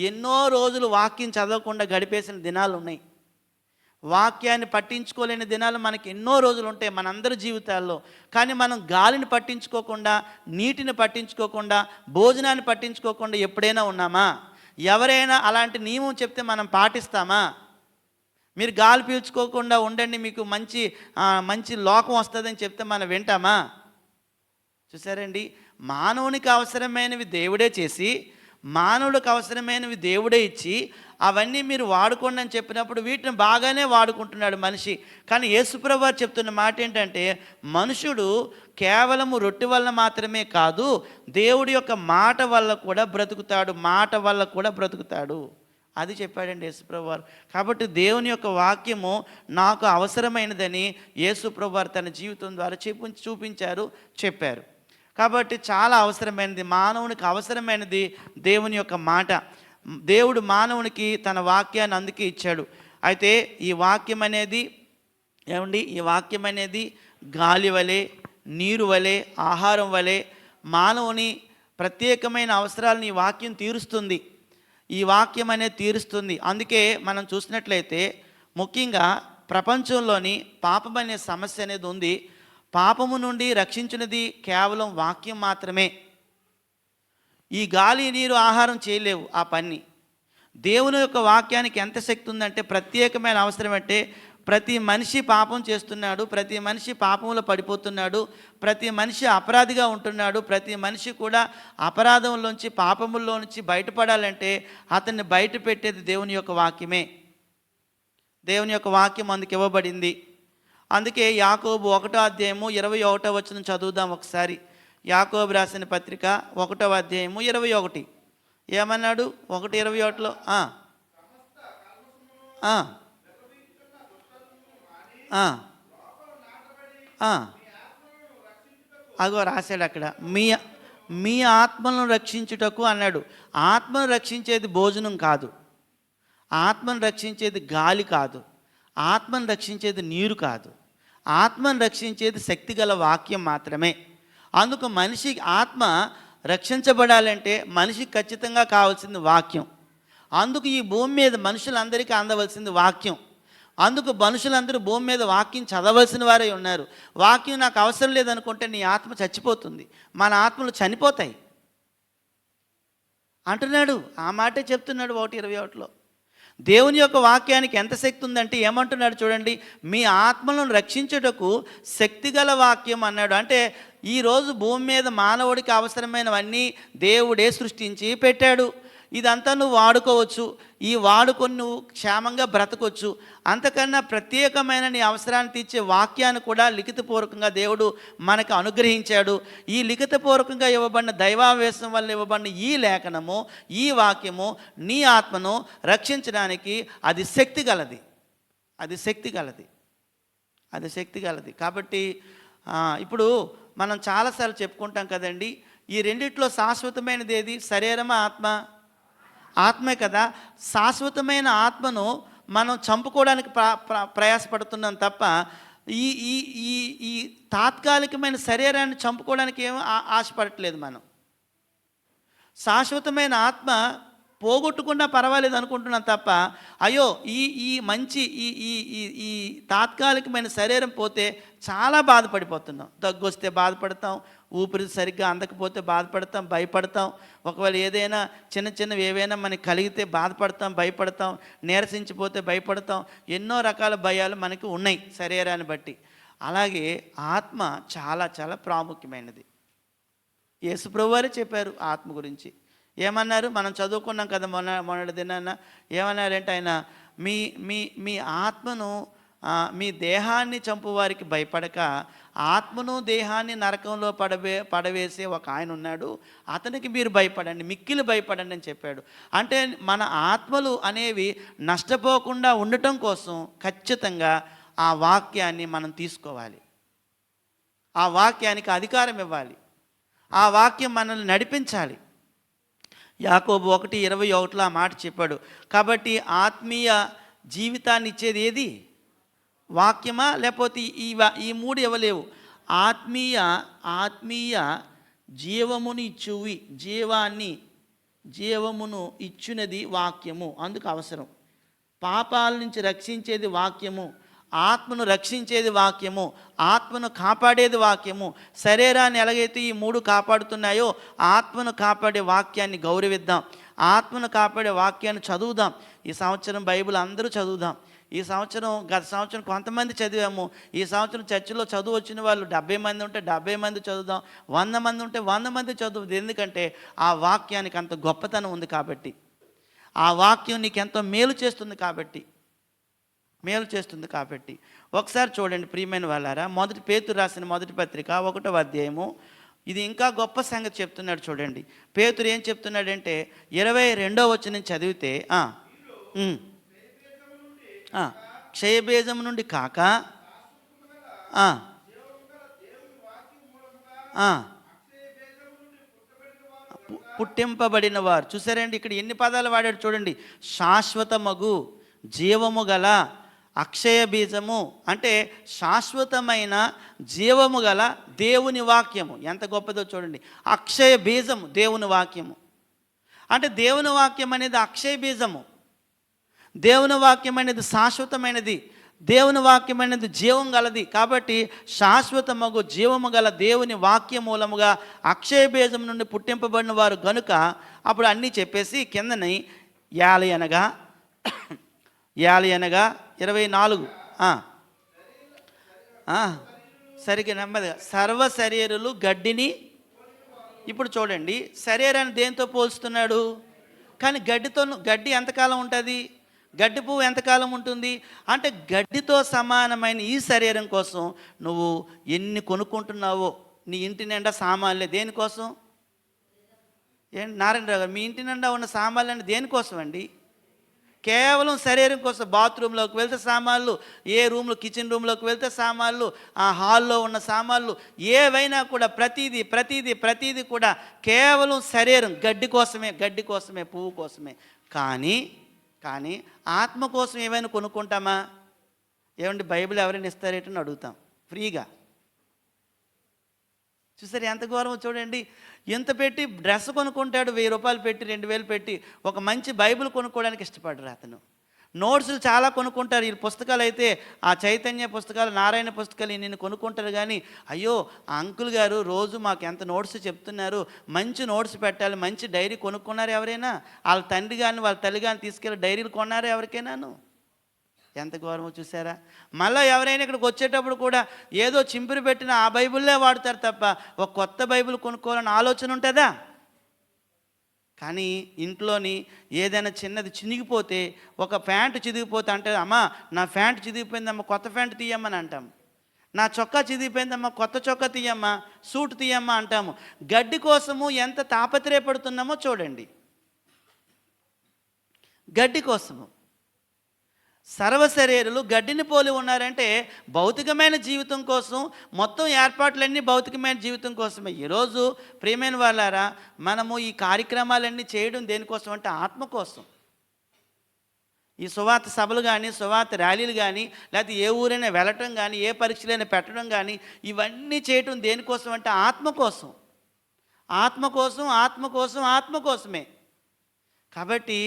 ఎన్నో రోజులు వాక్యం చదవకుండా గడిపేసిన దినాలు ఉన్నాయి. వాక్యాన్ని పట్టించుకోలేని దినాలు మనకి ఎన్నో రోజులు ఉంటాయి మనందరి జీవితాల్లో. కానీ మనం గాలిని పట్టించుకోకుండా, నీటిని పట్టించుకోకుండా, భోజనాన్ని పట్టించుకోకుండా ఎప్పుడైనా ఉన్నామా? ఎవరైనా అలాంటి నియమం చెప్తే మనం పాటిస్తామా? మీరు గాలి పీల్చుకోకుండా ఉండండి, మీకు మంచి లోకం వస్తుందని చెప్తే మనం వింటామా? చూసారండి, మానవునికి అవసరమైనవి దేవుడే చేసి, మానవుడికి అవసరమైనవి దేవుడే ఇచ్చి, అవన్నీ మీరు వాడుకోండి అని చెప్పినప్పుడు వీటిని బాగానే వాడుకుంటున్నాడు మనిషి. కానీ యేసుప్రభువు వారు చెప్తున్న మాట ఏంటంటే, మనుషుడు కేవలము రొట్టె వల్ల మాత్రమే కాదు, దేవుడి యొక్క మాట వల్ల కూడా బ్రతుకుతాడు, మాట వల్ల కూడా బ్రతుకుతాడు. అది చెప్పాడండి యేసుప్రభువు వారు. కాబట్టి దేవుని యొక్క వాక్యము నాకు అవసరమైనదని యేసుప్రభువు వారు తన జీవితం ద్వారా చూపించారు, చెప్పారు. కాబట్టి చాలా అవసరమైనది, మానవునికి అవసరమైనది దేవుని యొక్క మాట. దేవుడు మానవునికి తన వాక్యాన్ని అందుకే ఇచ్చాడు. అయితే ఈ వాక్యం అనేది గాలి వలె, నీరు వలె, ఆహారం వలె మానవుని ప్రత్యేకమైన అవసరాలను ఈ వాక్యం తీరుస్తుంది. ఈ వాక్యం అనేది తీరుస్తుంది. అందుకే మనం చూసినట్లయితే ముఖ్యంగా ప్రపంచంలోని పాపం అనే సమస్య అనేది ఉంది. పాపము నుండి రక్షించినది కేవలం వాక్యం మాత్రమే. ఈ గాలి, నీరు, ఆహారం చేయలేవు ఆ పని. దేవుని యొక్క వాక్యానికి ఎంత శక్తి ఉందంటే, ప్రత్యేకమైన అవసరం అంటే, ప్రతి మనిషి పాపం చేస్తున్నాడు, ప్రతి మనిషి పాపంలో పడిపోతున్నాడు, ప్రతి మనిషి అపరాధిగా ఉంటున్నాడు. ప్రతి మనిషి కూడా అపరాధంలోంచి, పాపముల్లో నుంచి బయటపడాలంటే అతన్ని బయట పెట్టేది దేవుని యొక్క వాక్యమే. దేవుని యొక్క వాక్యం అందుకు ఇవ్వబడింది. అందుకే యాకోబు 1:21 చదువుదాం ఒకసారి. యాకోబు రాసిన పత్రిక 1:21 ఏమన్నాడు? 1:21లో అగో రాశాడు అక్కడ, మీ ఆత్మలను రక్షించుటకు అన్నాడు. ఆత్మను రక్షించేది భోజనం కాదు, ఆత్మను రక్షించేది గాలి కాదు, ఆత్మను రక్షించేది నీరు కాదు, ఆత్మను రక్షించేది శక్తిగల వాక్యం మాత్రమే. అందుకు మనిషి ఆత్మ రక్షించబడాలంటే మనిషికి ఖచ్చితంగా కావాల్సింది వాక్యం. అందుకు ఈ భూమి మీద మనుషులందరికీ అందవలసింది వాక్యం. అందుకు మనుషులందరూ భూమి మీద వాక్యం చదవలసిన వారే ఉన్నారు. వాక్యం నాకు అవసరం లేదనుకుంటే నీ ఆత్మ చచ్చిపోతుంది, మన ఆత్మలు చనిపోతాయి అంటున్నాడు. ఆ మాటే చెప్తున్నాడు 1:21లో. దేవుని యొక్క వాక్యానికి ఎంత శక్తి ఉందంటే ఏమంటున్నాడు చూడండి, మీ ఆత్మలను రక్షించుటకు శక్తిగల వాక్యం అన్నాడు. అంటే ఈరోజు భూమి మీద మానవుడికి అవసరమైనవన్నీ దేవుడే సృష్టించి పెట్టాడు. ఇదంతా నువ్వు వాడుకోవచ్చు, ఈ వాడుకొని నువ్వు క్షేమంగా బ్రతకొచ్చు. అంతకన్నా ప్రత్యేకమైన నీ అవసరాన్ని తీర్చే వాక్యాన్ని కూడా లిఖితపూర్వకంగా దేవుడు మనకు అనుగ్రహించాడు. ఈ లిఖితపూర్వకంగా ఇవ్వబడిన దైవావేశం వల్ల ఇవ్వబడిన ఈ లేఖనము, ఈ వాక్యము నీ ఆత్మను రక్షించడానికి అది శక్తి గలది, అది శక్తి గలది, అది శక్తి గలది. కాబట్టి ఇప్పుడు మనం చాలాసార్లు చెప్పుకుంటాం కదండి, ఈ రెండిట్లో శాశ్వతమైనది ఏది? శరీరమా ఆత్మ? ఆత్మే కదా. శాశ్వతమైన ఆత్మను మనం చంపుకోవడానికి ప్రయాసపడుతున్నాం తప్ప ఈ ఈ ఈ ఈ తాత్కాలికమైన శరీరాన్ని చంపుకోవడానికి ఏమో ఆశపడట్లేదు మనం. శాశ్వతమైన ఆత్మ పోగొట్టుకున్నా పర్వాలేదు అనుకుంటున్నాం తప్ప, అయ్యో ఈ మంచి ఈ ఈ ఈ ఈ తాత్కాలికమైన శరీరం పోతే చాలా బాధపడిపోతున్నాం. దగ్గు వస్తే బాధపడతాం, ఊపిరి సరిగ్గా అందకపోతే బాధపడతాం, భయపడతాం. ఒకవేళ ఏదైనా చిన్న చిన్నవి ఏవైనా మనకి కలిగితే బాధపడతాం, భయపడతాం. నీరసించిపోతే భయపడతాం. ఎన్నో రకాల భయాలు మనకి ఉన్నాయి శరీరాన్ని బట్టి. అలాగే ఆత్మ చాలా చాలా ప్రాముఖ్యమైనది. యేసుప్రభు వారే చెప్పారు ఆత్మ గురించి. ఏమన్నారు? మనం చదువుకున్నాం కదా మొన్నటి దినాన. ఏమన్నారంటే ఆయన, మీ మీ మీ ఆత్మను మీ దేహాన్ని చంపువారికి భయపడక ఆత్మను దేహాన్ని నరకంలో పడవేసే ఒక ఆయన ఉన్నాడు, అతనికి మీరు భయపడండి, మిక్కిలి భయపడండి అని చెప్పాడు. అంటే మన ఆత్మలు అనేవి నష్టపోకుండా ఉండటం కోసం ఖచ్చితంగా ఆ వాక్యాన్ని మనం తీసుకోవాలి. ఆ వాక్యానికి అధికారం ఇవ్వాలి. ఆ వాక్యం మనల్ని నడిపించాలి. యాకోబు 1:21 ఆ మాట చెప్పాడు. కాబట్టి ఆత్మీయ జీవితాన్ని ఇచ్చేది ఏది? వాక్యమా? లేకపోతే ఈ మూడు ఇవ్వలేవు. ఆత్మీయ జీవమును ఇచ్చువి, జీవమును ఇచ్చునది వాక్యము. అందుకు అవసరం. పాపాల నుంచి రక్షించేది వాక్యము, ఆత్మను రక్షించేది వాక్యము, ఆత్మను కాపాడేది వాక్యము. శరీరాన్ని ఎలాగైతే ఈ మూడు కాపాడుతున్నాయో ఆత్మను కాపాడే వాక్యాన్ని గౌరవిద్దాం. ఆత్మను కాపాడే వాక్యాన్ని చదువుదాం. ఈ సంవత్సరం బైబిల్ అందరూ చదువుదాం. గత సంవత్సరం కొంతమంది చదివాము. ఈ సంవత్సరం చర్చిలో చదువు వచ్చిన వాళ్ళు 70 మంది ఉంటే 70 మంది చదువుదాం, 100 మంది ఉంటే 100 మంది చదువుదాం. ఎందుకంటే ఆ వాక్యానికి అంత గొప్పతనం ఉంది కాబట్టి, ఆ వాక్యం నీకు ఎంతో మేలు చేస్తుంది కాబట్టి. ఒకసారి చూడండి ప్రియమైన వాళ్ళారా, పేతురు రాసిన మొదటి పత్రిక 1వ అధ్యాయము. ఇది ఇంకా గొప్ప సంగతి చెప్తున్నాడు చూడండి. పేతురు ఏం చెప్తున్నాడంటే 22వ వచనం చదివితే, క్షయబీజం నుండి కాక పుట్టింపబడిన వారు. చూసారండి ఇక్కడ ఎన్ని పదాలు వాడాడు చూడండి. శాశ్వతమగు, జీవము గల, అక్షయ బీజము అంటే శాశ్వతమైన జీవము గల దేవుని వాక్యము. ఎంత గొప్పదో చూడండి. అక్షయ బీజము దేవుని వాక్యము అంటే దేవుని వాక్యం అనేది అక్షయ బీజము. దేవుని వాక్యం అనేది శాశ్వతమైనది. దేవుని వాక్యం అనేది జీవం గలది. కాబట్టి శాశ్వతమగు జీవము గల దేవుని వాక్య మూలముగా అక్షయ బీజం నుండి పుట్టింపబడిన వారు గనుక, అప్పుడు అన్నీ చెప్పేసి కిందని యాలి అనగా 24 సరిగ్గా నెమ్మదిగా సర్వ శరీరులు గడ్డిని. ఇప్పుడు చూడండి, శరీరాన్ని దేంతో పోల్స్తున్నాడు? కానీ గడ్డి ఎంతకాలం ఉంటుంది? గడ్డి పువ్వు ఎంతకాలం ఉంటుంది? అంటే గడ్డితో సమానమైన ఈ శరీరం కోసం నువ్వు ఎన్ని కొనుక్కుంటున్నావో, నీ ఇంటి నిండా సామాన్లే. దేనికోసం? నారాయణరావు గారు, మీ ఇంటి నిండా ఉన్న సామాన్లు దేనికోసం అండి? కేవలం శరీరం కోసం. బాత్రూంలోకి వెళ్తే సామాన్లు, ఏ రూమ్లో కిచెన్ రూమ్లోకి వెళ్తే సామాన్లు, ఆ హాల్లో ఉన్న సామాన్లు ఏవైనా కూడా ప్రతీది కూడా కేవలం శరీరం గడ్డి కోసమే, పువ్వు కోసమే. కానీ ఆత్మ కోసం ఏమైనా కొనుక్కుంటామా? ఏమండి బైబిల్ ఎవరైనా ఇస్తారేటని అడుగుతాం ఫ్రీగా. చూసారు ఎంత ఘోరమో చూడండి. ఎంత పెట్టి డ్రెస్ కొనుక్కుంటాడు, 1000 రూపాయలు పెట్టి, 2000 పెట్టి. ఒక మంచి బైబిల్ కొనుక్కోవడానికి ఇష్టపడరు అతను. నోట్సులు చాలా కొనుక్కుంటారు. ఈ పుస్తకాలు అయితే ఆ చైతన్య పుస్తకాలు, నారాయణ పుస్తకాలు నేను కొనుక్కుంటారు. కానీ అయ్యో ఆ అంకుల్ గారు రోజు మాకు ఎంత నోట్స్ చెప్తున్నారు, మంచి నోట్స్ పెట్టాలి, మంచి డైరీ కొనుక్కున్నారు ఎవరైనా? వాళ్ళ తండ్రి కానీ వాళ్ళ తల్లి కానీ తీసుకెళ్ళి డైరీలు కొన్నారు ఎవరికైనాను? ఎంత ఘోరమో చూసారా. మళ్ళీ ఎవరైనా ఇక్కడికి వచ్చేటప్పుడు కూడా ఏదో చింపిరి పెట్టిన ఆ బైబిల్లే వాడతారు తప్ప ఒక కొత్త బైబిల్ కొనుక్కోవాలని ఆలోచన ఉంటుందా? కానీ ఇంట్లోని ఏదైనా చిన్నది చినిగిపోతే, ఒక ప్యాంటు చిదిగిపోతే అంటే, అమ్మా నా ప్యాంటు చిదిగిపోయిందమ్మా, కొత్త ప్యాంటు తీయమ్మని అంటాం. నా చొక్కా చిదిగిపోయిందమ్మా, కొత్త చొక్కా తీయమ్మా, సూట్ తీయమ్మా అంటాము. గడ్డి కోసము ఎంత తాపత్రయపడుతున్నామో చూడండి. గడ్డి కోసము సర్వశరీరులు గడ్డిని పోలి ఉన్నారంటే భౌతికమైన జీవితం కోసం. మొత్తం ఏర్పాట్లన్నీ భౌతికమైన జీవితం కోసమే. ఈరోజు ప్రియమైన వాళ్ళారా, మనము ఈ కార్యక్రమాలన్నీ చేయడం దేనికోసం అంటే ఆత్మ కోసం. ఈ సువార్త సభలు కానీ, సువార్త ర్యాలీలు కానీ, లేకపోతే ఏ ఊరైనా వెళ్ళటం కానీ, ఏ పరీక్షలైనా పెట్టడం కానీ, ఇవన్నీ చేయటం దేనికోసం అంటే ఆత్మ కోసమే. కాబట్టి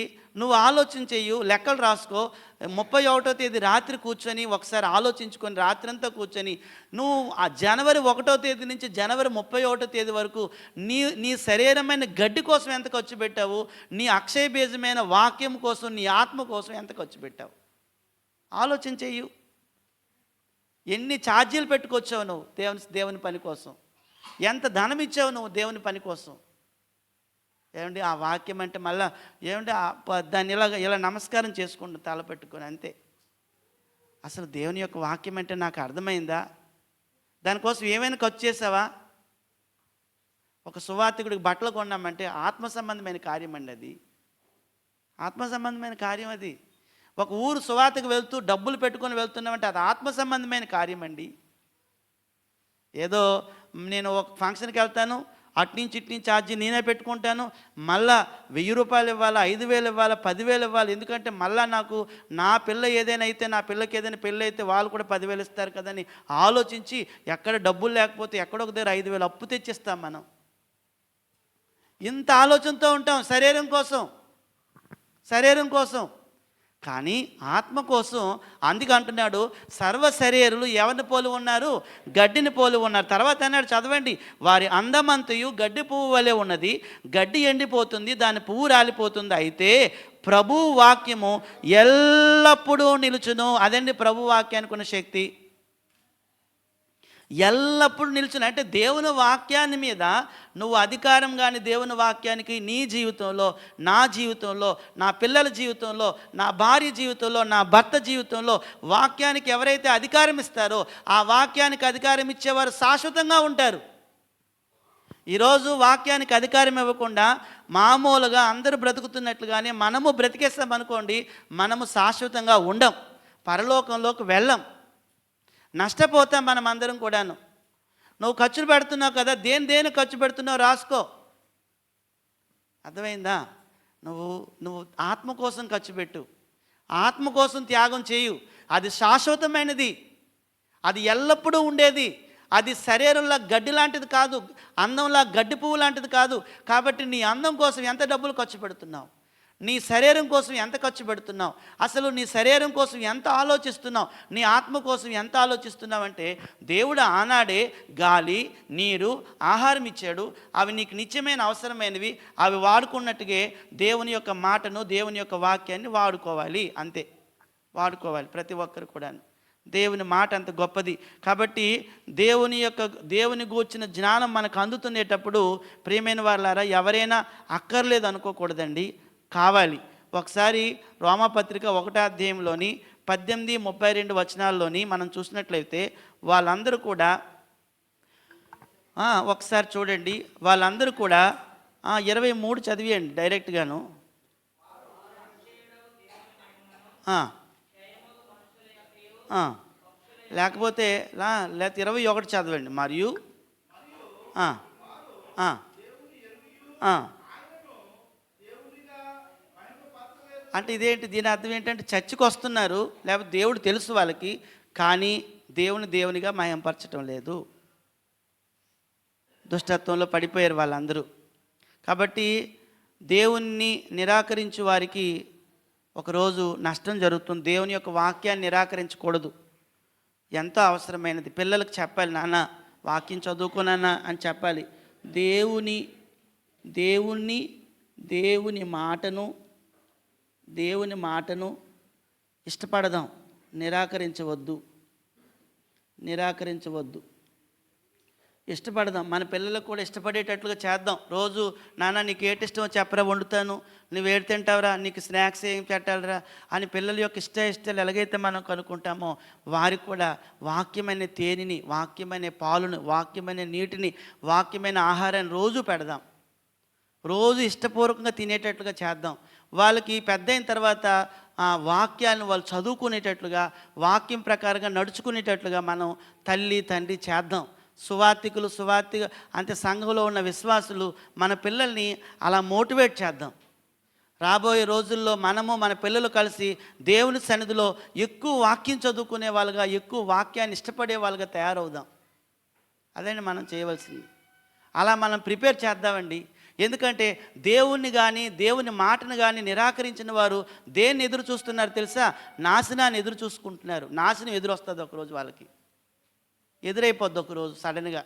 నువ్వు ఆలోచన చెయ్యు, లెక్కలు రాసుకో. 31వ తేదీ రాత్రి కూర్చొని ఒకసారి ఆలోచించుకొని రాత్రంతా కూర్చొని నువ్వు ఆ జనవరి 1వ తేదీ నుంచి జనవరి 31వ తేదీ వరకు నీ శరీరమైన గడ్డి కోసం ఎంత ఖర్చు పెట్టావు, నీ అక్షయ బీజమైన వాక్యం కోసం, నీ ఆత్మ కోసం ఎంత ఖర్చు పెట్టావు ఆలోచన చెయ్యు. ఎన్ని ఛార్జీలు పెట్టుకొచ్చావు నువ్వు దేవుని పని కోసం, ఎంత ధనం ఇచ్చావు నువ్వు దేవుని పని కోసం. ఏమండి ఆ వాక్యం అంటే మళ్ళీ ఏమంటే దాన్ని ఇలా నమస్కారం చేసుకుంటూ తల పెట్టుకొని అంతే. అసలు దేవుని యొక్క వాక్యం అంటే నాకు అర్థమైందా? దానికోసం ఏమైనా ఖర్చు చేసావా? ఒక సువార్తికుడికి బట్టలు కొన్నామంటే ఆత్మ సంబంధమైన కార్యం అండి, అది ఆత్మ సంబంధమైన కార్యం. అది ఒక ఊరు సువార్తకు వెళ్తూ డబ్బులు పెట్టుకొని వెళ్తున్నామంటే అది ఆత్మ సంబంధమైన కార్యం అండి. ఏదో నేను ఒక ఫంక్షన్కి వెళ్తాను, అట్నుంచి ఇట్నుంచి ఛార్జీ నేనే పెట్టుకుంటాను, మళ్ళా 1000 రూపాయలు ఇవ్వాలా, 5000 ఇవ్వాలా, 10,000 ఇవ్వాలి. ఎందుకంటే మళ్ళీ నాకు నా పిల్ల ఏదైనా అయితే, నా పిల్లకి ఏదైనా పెళ్ళి అయితే వాళ్ళు కూడా 10,000 ఇస్తారు కదని ఆలోచించి ఎక్కడ డబ్బులు లేకపోతే ఎక్కడొక దగ్గర 5,000 అప్పు తెచ్చిస్తాం మనం. ఇంత ఆలోచనతో ఉంటాం శరీరం కోసం. కానీ ఆత్మ కోసం అందుకు అంటున్నాడు, సర్వ శరీరులు ఎవరిని పోలి ఉన్నారు? గడ్డిని పోలి ఉన్నారు. తర్వాత అన్నాడు, చదవండి, వారి అందమంతయు గడ్డి పువ్వు వలె ఉన్నది, గడ్డి ఎండిపోతుంది, దాని పువ్వు రాలిపోతుంది, అయితే ప్రభు వాక్యము ఎల్లప్పుడూ నిలుచును. అదండి ప్రభు వాక్యానికి ఉన్న శక్తి, ఎల్లప్పుడూ నిలుచును. అంటే దేవుని వాక్యాన్ని మీద నువ్వు అధికారం కానీ దేవుని వాక్యానికి నీ జీవితంలో, నా జీవితంలో, నా పిల్లల జీవితంలో, నా భార్య జీవితంలో, నా భర్త జీవితంలో వాక్యానికి ఎవరైతే అధికారం ఇస్తారో ఆ వాక్యానికి అధికారం ఇచ్చేవారు శాశ్వతంగా ఉంటారు. ఈరోజు వాక్యానికి అధికారం ఇవ్వకుండా మామూలుగా అందరూ బ్రతుకుతున్నట్లుగానే మనము బ్రతికేస్తామనుకోండి, మనము శాశ్వతంగా ఉండం, పరలోకంలోకి వెళ్ళం, నష్టపోతాం మనం అందరం కూడాను. నువ్వు ఖర్చులు పెడుతున్నావు కదా, దేని ఖర్చు పెడుతున్నావు రాసుకో. అర్థమైందా? నువ్వు ఆత్మ కోసం ఖర్చు పెట్టు, ఆత్మ కోసం త్యాగం చేయు. అది శాశ్వతమైనది, అది ఎల్లప్పుడూ ఉండేది. అది శరీరంలో గడ్డి లాంటిది కాదు, అందంలా గడ్డి పువ్వు లాంటిది కాదు. కాబట్టి నీ అందం కోసం ఎంత డబ్బులు ఖర్చు పెడుతున్నావు, నీ శరీరం కోసం ఎంత ఖర్చు పెడుతున్నావు, అసలు నీ శరీరం కోసం ఎంత ఆలోచిస్తున్నావు, నీ ఆత్మ కోసం ఎంత ఆలోచిస్తున్నావు అంటే దేవుడు ఆనాడే గాలి, నీరు, ఆహారం ఇచ్చాడు. అవి నీకు నిత్యమైన అవసరమైనవి. అవి వాడుకున్నట్టుగా దేవుని యొక్క మాటను, దేవుని యొక్క వాక్యాన్ని వాడుకోవాలి. అంతే, వాడుకోవాలి ప్రతి ఒక్కరు కూడా. దేవుని మాట అంత గొప్పది. కాబట్టి దేవుని గూర్చిన జ్ఞానం మనకు అందుతుండేటప్పుడు ప్రియమైన వాళ్ళారా, ఎవరైనా అక్కర్లేదు అనుకోకూడదండి, కావాలి. ఒకసారి రోమాపత్రిక 1వ అధ్యాయంలోని 18, 32 వచనాల్లోని మనం చూసినట్లయితే వాళ్ళందరూ కూడా ఒకసారి చూడండి, వాళ్ళందరూ కూడా 23 చదివేయండి డైరెక్ట్గాను. లేకపోతే 21 చదవండి. మరియు అంటే ఇదేంటి, దీని అర్థం ఏంటంటే చర్చికి వస్తున్నారు, లేకపోతే దేవుడు తెలుసు వాళ్ళకి, కానీ దేవునిగా మహిమపరచడం లేదు. దుష్టత్వంలో పడిపోయారు వాళ్ళందరూ. కాబట్టి దేవుణ్ణి నిరాకరించే వారికి ఒకరోజు నష్టం జరుగుతుంది. దేవుని యొక్క వాక్యాన్ని నిరాకరించకూడదు, ఎంతో అవసరమైనది. పిల్లలకు చెప్పాలి, నాన్న వాక్యం చదువుకోనన్నా అని చెప్పాలి. దేవుని మాటను ఇష్టపడదాం, నిరాకరించవద్దు. ఇష్టపడదాం, మన పిల్లలకు కూడా ఇష్టపడేటట్లుగా చేద్దాం. రోజు నాన్న నీకు ఏటి ఇష్టమో చెప్పరా, వండుతాను, నువ్వు ఏడు తింటావురా, నీకు స్నాక్స్ ఏం పెట్టాలరా అని పిల్లల యొక్క ఇష్టాలు ఎలాగైతే మనం కనుక్కుంటామో వారికి కూడా వాక్యమైన తేనెని, వాక్యమైన పాలును, వాక్యమైన నీటిని, వాక్యమైన ఆహారాన్ని రోజు పెడదాం. రోజు ఇష్టపూర్వకంగా తినేటట్లుగా చేద్దాం. వాళ్ళకి పెద్ద అయిన తర్వాత ఆ వాక్యాన్ని వాళ్ళు చదువుకునేటట్లుగా, వాక్యం ప్రకారంగా నడుచుకునేటట్లుగా మనం తల్లి తండ్రి చేద్దాం. సువార్తిక అంటే సంఘంలో ఉన్న విశ్వాసులు మన పిల్లల్ని అలా మోటివేట్ చేద్దాం. రాబోయే రోజుల్లో మనము మన పిల్లలు కలిసి దేవుని సన్నిధిలో ఎక్కువ వాక్యం చదువుకునే వాళ్ళుగా, ఎక్కువ వాక్యాన్ని ఇష్టపడే వాళ్ళుగా తయారవుదాం. అదండి మనం చేయవలసింది. అలా మనం ప్రిపేర్ చేద్దామండి. ఎందుకంటే దేవుణ్ణి కానీ దేవుని మాటను కానీ నిరాకరించిన వారు దేన్ని ఎదురు చూస్తున్నారు తెలుసా? నాశనాన్ని ఎదురు చూసుకుంటున్నారు. నాశనం ఎదురొస్తుంది ఒకరోజు, వాళ్ళకి ఎదురైపోద్ది ఒకరోజు సడన్గా.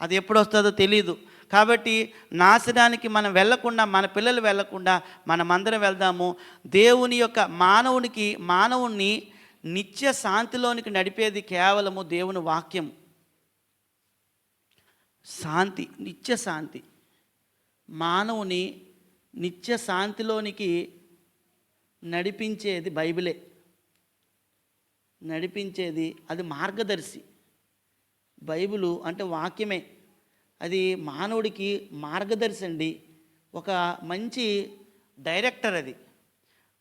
అది ఎప్పుడు వస్తుందో తెలీదు. కాబట్టి నాశనానికి మనం వెళ్ళకుండా, మన పిల్లలు వెళ్ళకుండా మనమందరం వెళ్దాము. దేవుని యొక్క మానవుణ్ణి నిత్య శాంతిలోనికి నడిపేది కేవలము దేవుని వాక్యం. శాంతి, నిత్య శాంతి, మానవుని నిత్య శాంతిలోనికి నడిపించేది బైబిలే. నడిపించేది అది మార్గదర్శి. బైబిలు అంటే వాక్యమే. అది మానవుడికి మార్గదర్శి అండి, ఒక మంచి డైరెక్టర్. అది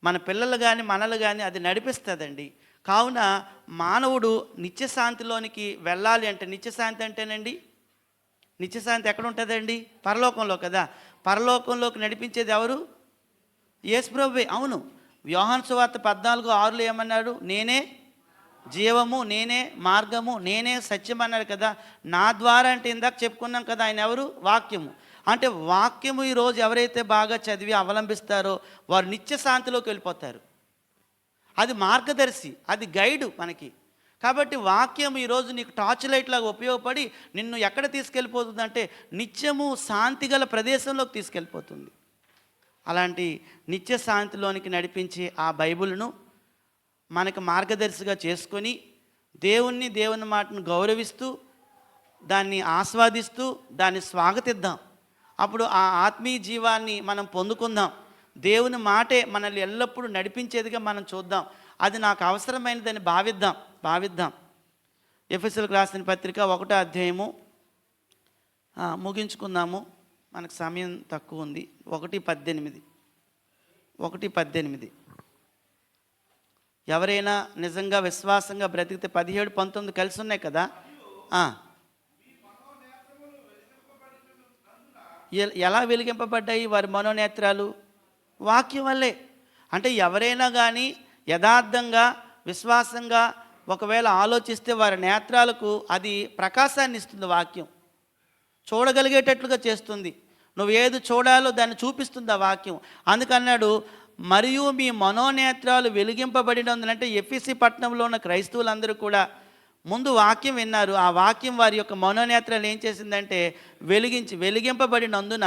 మన పిల్లలు కానీ మనలు కానీ అది నడిపిస్తుందండి. కావున మానవుడు నిత్యశాంతిలోనికి వెళ్ళాలి అంటే, నిత్యశాంతి అంటేనండి, నిత్యశాంతి ఎక్కడ ఉంటుందండి? పరలోకంలో కదా. పరలోకంలోకి నడిపించేది ఎవరు? యేసు ప్రభువే. అవును, యోహాను సువార్త 14:6 ఏమన్నాడు? నేనే జీవము, నేనే మార్గము, నేనే సత్యం అన్నాడు కదా. నా ద్వారా అంటే ఇందాక చెప్పుకున్నాం కదా, ఆయన ఎవరు? వాక్యము. అంటే వాక్యము ఈరోజు ఎవరైతే బాగా చదివి అవలంబిస్తారో వారు నిత్య శాంతిలోకి వెళ్ళిపోతారు. అది మార్గదర్శి, అది గైడు మనకి. కాబట్టి వాక్యం ఈరోజు నీకు టార్చ్ లైట్ లాగా ఉపయోగపడి నిన్ను ఎక్కడ తీసుకెళ్ళిపోతుందంటే నిత్యము శాంతి గల ప్రదేశంలోకి తీసుకెళ్ళిపోతుంది. అలాంటి నిత్య శాంతిలోనికి నడిపించే ఆ బైబిల్ను మనకు మార్గదర్శిగా చేసుకొని దేవుని మాటను గౌరవిస్తూ దాన్ని ఆస్వాదిస్తూ దాన్ని స్వాగతిద్దాం. అప్పుడు ఆ ఆత్మీయ జీవాన్ని మనం పొందుకుందాం. దేవుని మాటే మనల్ని ఎల్లప్పుడూ నడిపించేదిగా మనం చూద్దాం. అది నాకు అవసరమైనదని భావిద్దాం. ఎఫెసీయులకు రాసిన పత్రిక 1వ అధ్యాయము ముగించుకుందాము, మనకు సమయం తక్కువ ఉంది. 1:18 ఎవరైనా నిజంగా విశ్వాసంగా బ్రతికితే 17, 19 కలిసి ఉన్నాయి కదా. ఎలా వెలిగింపబడ్డాయి వారి మనోనేత్రాలు? వాక్యం వల్లే. అంటే ఎవరైనా కానీ యథార్థంగా విశ్వాసంగా ఒకవేళ ఆలోచిస్తే వారి నేత్రాలకు అది ప్రకాశాన్ని ఇస్తుంది. వాక్యం చూడగలిగేటట్లుగా చేస్తుంది. నువ్వు ఏది చూడాలో దాన్ని చూపిస్తుంది ఆ వాక్యం. అందుకన్నాడు, మరియు మీ మనోనేత్రాలు వెలిగింపబడినందునంటే ఎఫెసీ పట్టణంలో ఉన్న క్రైస్తవులందరూ కూడా ముందు వాక్యం విన్నారు. ఆ వాక్యం వారి యొక్క మనోనేత్రాలు ఏం చేసిందంటే వెలిగింపబడినందున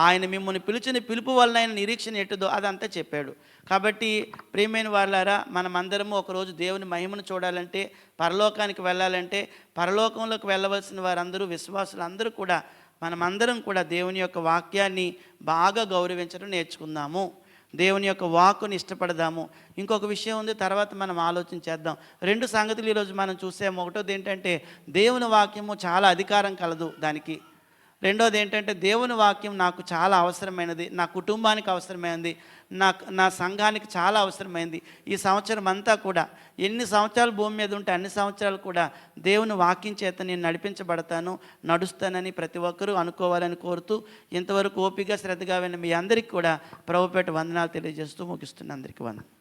ఆయన మిమ్మల్ని పిలిచిన పిలుపు వలన నిరీక్షణ ఎట్టుదో అదంతా చెప్పాడు. కాబట్టి ప్రియమైన వాళ్ళారా, మనమందరము ఒకరోజు దేవుని మహిమను చూడాలంటే, పరలోకానికి వెళ్ళాలంటే, పరలోకంలోకి వెళ్ళవలసిన వారందరూ విశ్వాసులు అందరూ కూడా మనమందరం కూడా దేవుని యొక్క వాక్యాన్ని బాగా గౌరవించడం నేర్చుకుందాము. దేవుని యొక్క వాక్కుని ఇష్టపడదాము. ఇంకొక విషయం ఉంది, తర్వాత మనం ఆలోచన చేద్దాం. 2 సంగతులు ఈరోజు మనం చూసాము. ఒకటోది ఏంటంటే దేవుని వాక్యము చాలా అధికారం కలదు దానికి. రెండోది ఏంటంటే దేవుని వాక్యం నాకు చాలా అవసరమైనది, నా కుటుంబానికి అవసరమైనది, నా సంఘానికి చాలా అవసరమైంది. ఈ సంవత్సరం అంతా కూడా ఎన్ని సంవత్సరాలు భూమి మీద ఉంటే అన్ని సంవత్సరాలు కూడా దేవుని వాక్యం చేత నేను నడుస్తానని ప్రతి ఒక్కరూ అనుకోవాలని కోరుతూ, ఇంతవరకు ఓపిక శ్రద్ధగా విన్న మీ అందరికీ కూడా ప్రభుపేట వందనాలు తెలియజేస్తూ ముగిస్తున్న అందరికీ వందనాలు.